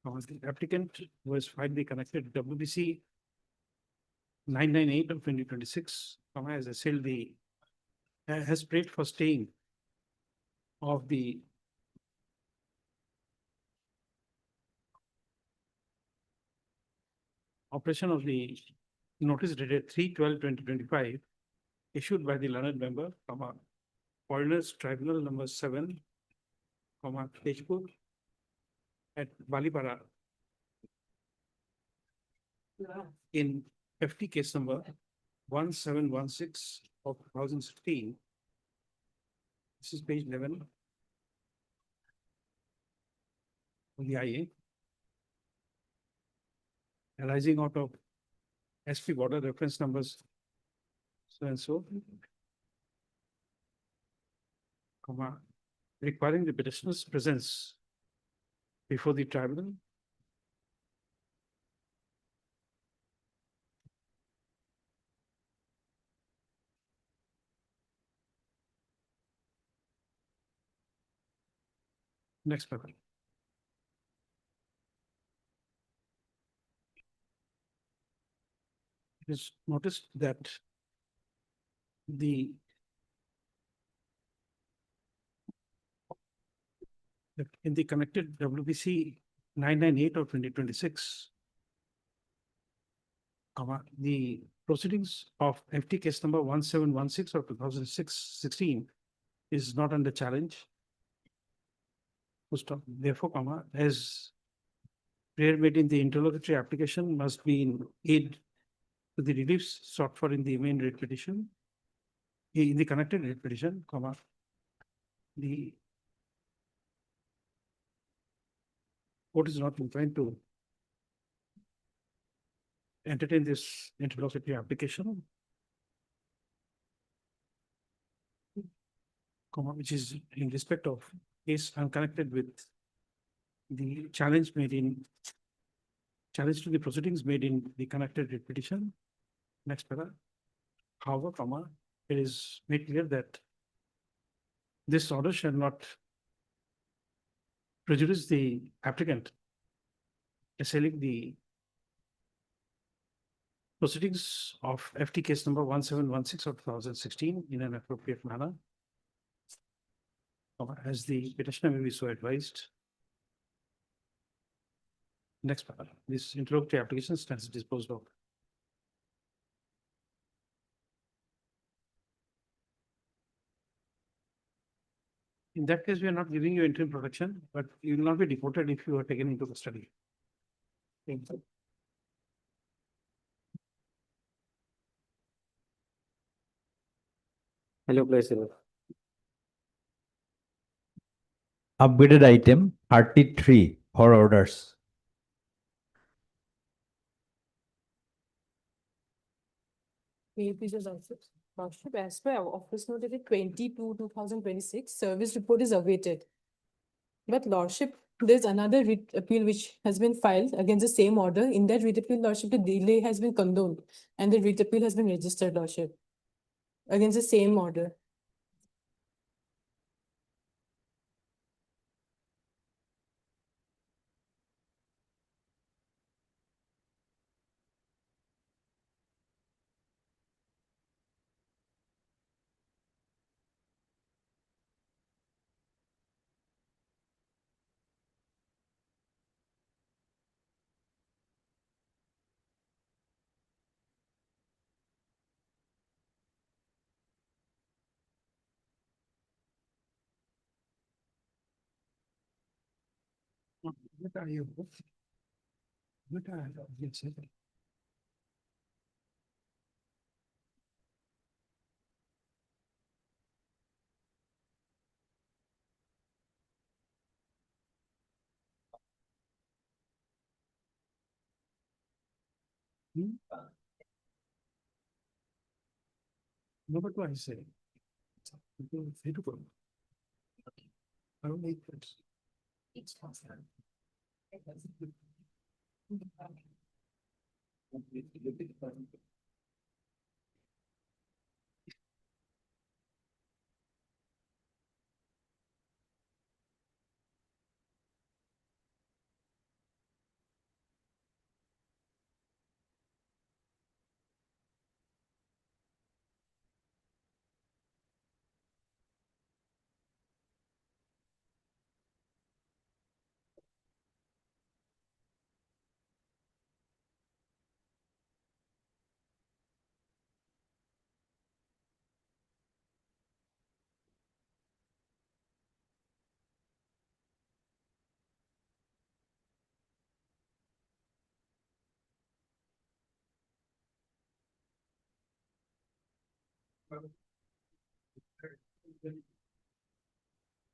The applicant was filed the connected WBC 998 of 2026, as I said, has prayed for staying of the operation of the notice dated 3/12/2025 issued by the learned member, Foreigners Tribunal number 7, Tejpur at Balipara in FT case number 1716 of 2016. This is page 11 of the IA. Arising out of SP border reference numbers so and so, requiring the petitioner's presence before the tribunal next paragraph. It is noticed that in the connected WBC 998 of 2026, the proceedings of FT case number 1716 of 2016 is not under challenge. Therefore, as prayer made in the interlocutory application must be in aid to the reliefs sought for in the main writ petition, in the connected writ petition, the court is not inclined to entertain this interlocutory application, which is in respect of case unconnected with the challenge to the proceedings made in the connected writ petition. Next paragraph. However, it is made clear that this order shall not prejudice the applicant assailing the proceedings of FT case number 1716 of 2016 in an appropriate manner, as the petitioner may be so advised. Next paragraph. This interlocutory application stands disposed of. In that case, we are not giving you interim protection, but you will not be deported if you are taken into custody. Thank you. Hello, pleasure. Upgraded item 33 for orders. Lordship, as per our office note dated 22/2026, service report is awaited. But Lordship, there's another writ appeal which has been filed against the same order. In that writ appeal, Lordship, the delay has been condoned and the writ appeal has been registered, Lordship, against the same order. What are you? What are you? No, but what I say? I don't need this. It's faster.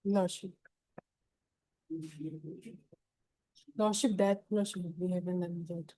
Lordship. Lordship, that lordship we have in that.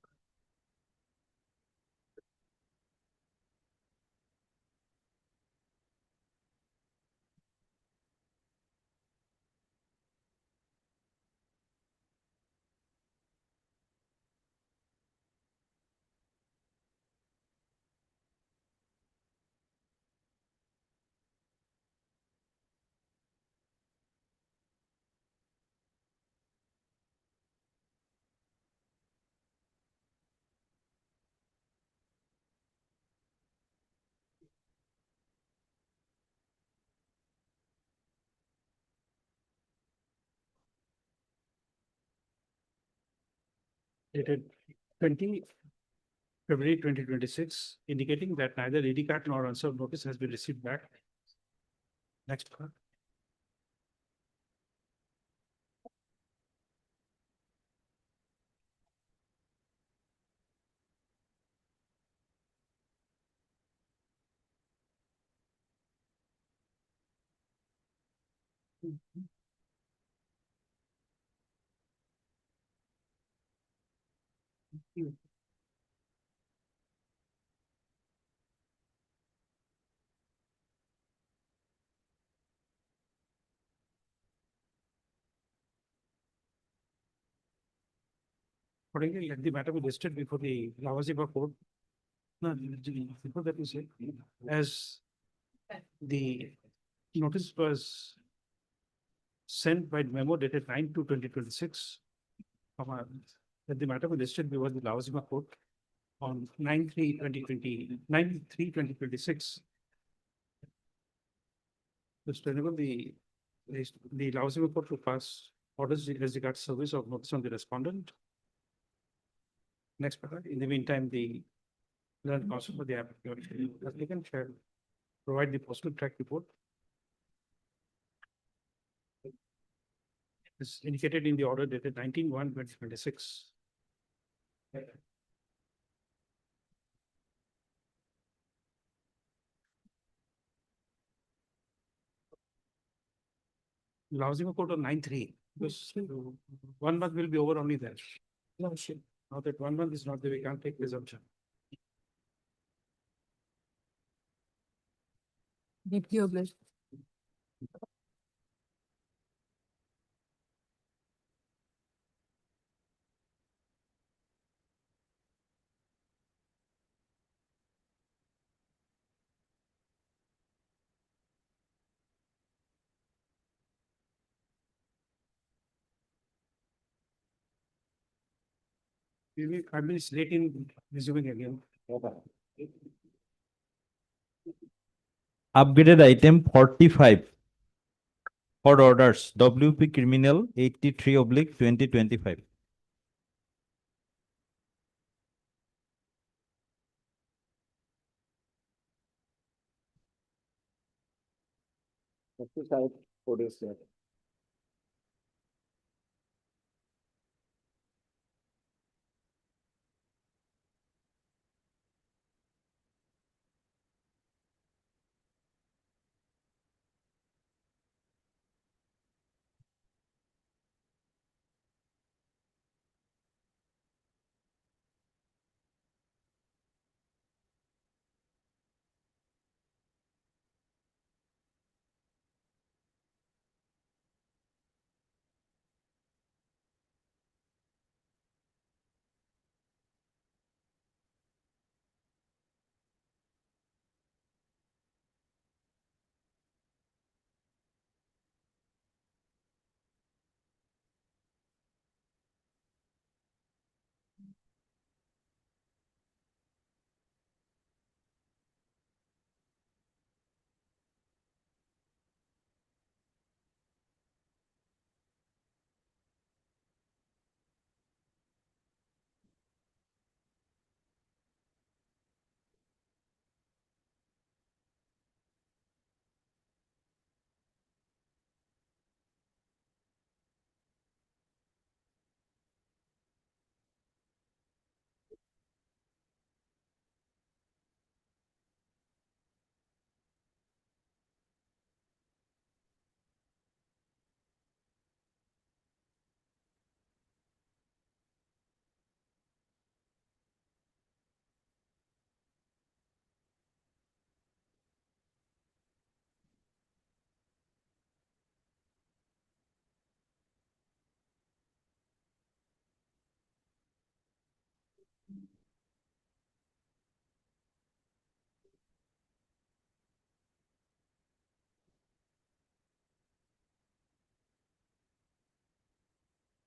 Dated 20 February 2026, indicating that neither ED card nor unserved notice has been received back. Next part. Accordingly, let the matter be listed before the Lavazima court. No, before that you say, as the notice was sent by memo dated 9/2/2026, that the matter be listed before the Lavazima court on 9/3/2026. Just enable the Lavazima court to pass orders as regards service of notice on the respondent. Next paragraph. In the meantime, the learned counsel for the applicant shall provide the postal track report is indicated in the order dated 19/1/2026. Lavazima code on 9/3, because 1 month will be over only there. No, shit. Now that 1 month is not there, we can't take presumption. Deeply obliged. We will 5 minutes late in resuming again. Upgraded item 45 for orders WP Criminal 83/2025.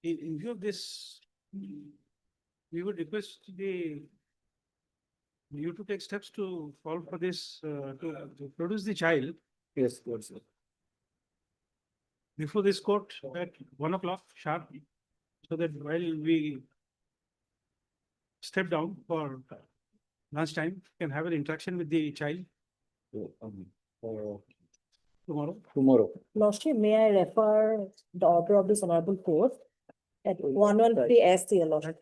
in view of this, we would request you to take steps to call for this, to produce the child Yes, Lordship. before this court at 1 o'clock sharp, so that while we step down for lunchtime, can have an interaction with the child tomorrow. Tomorrow. Lordship, may I refer the order of this honorable court at 113 S, your Lordship.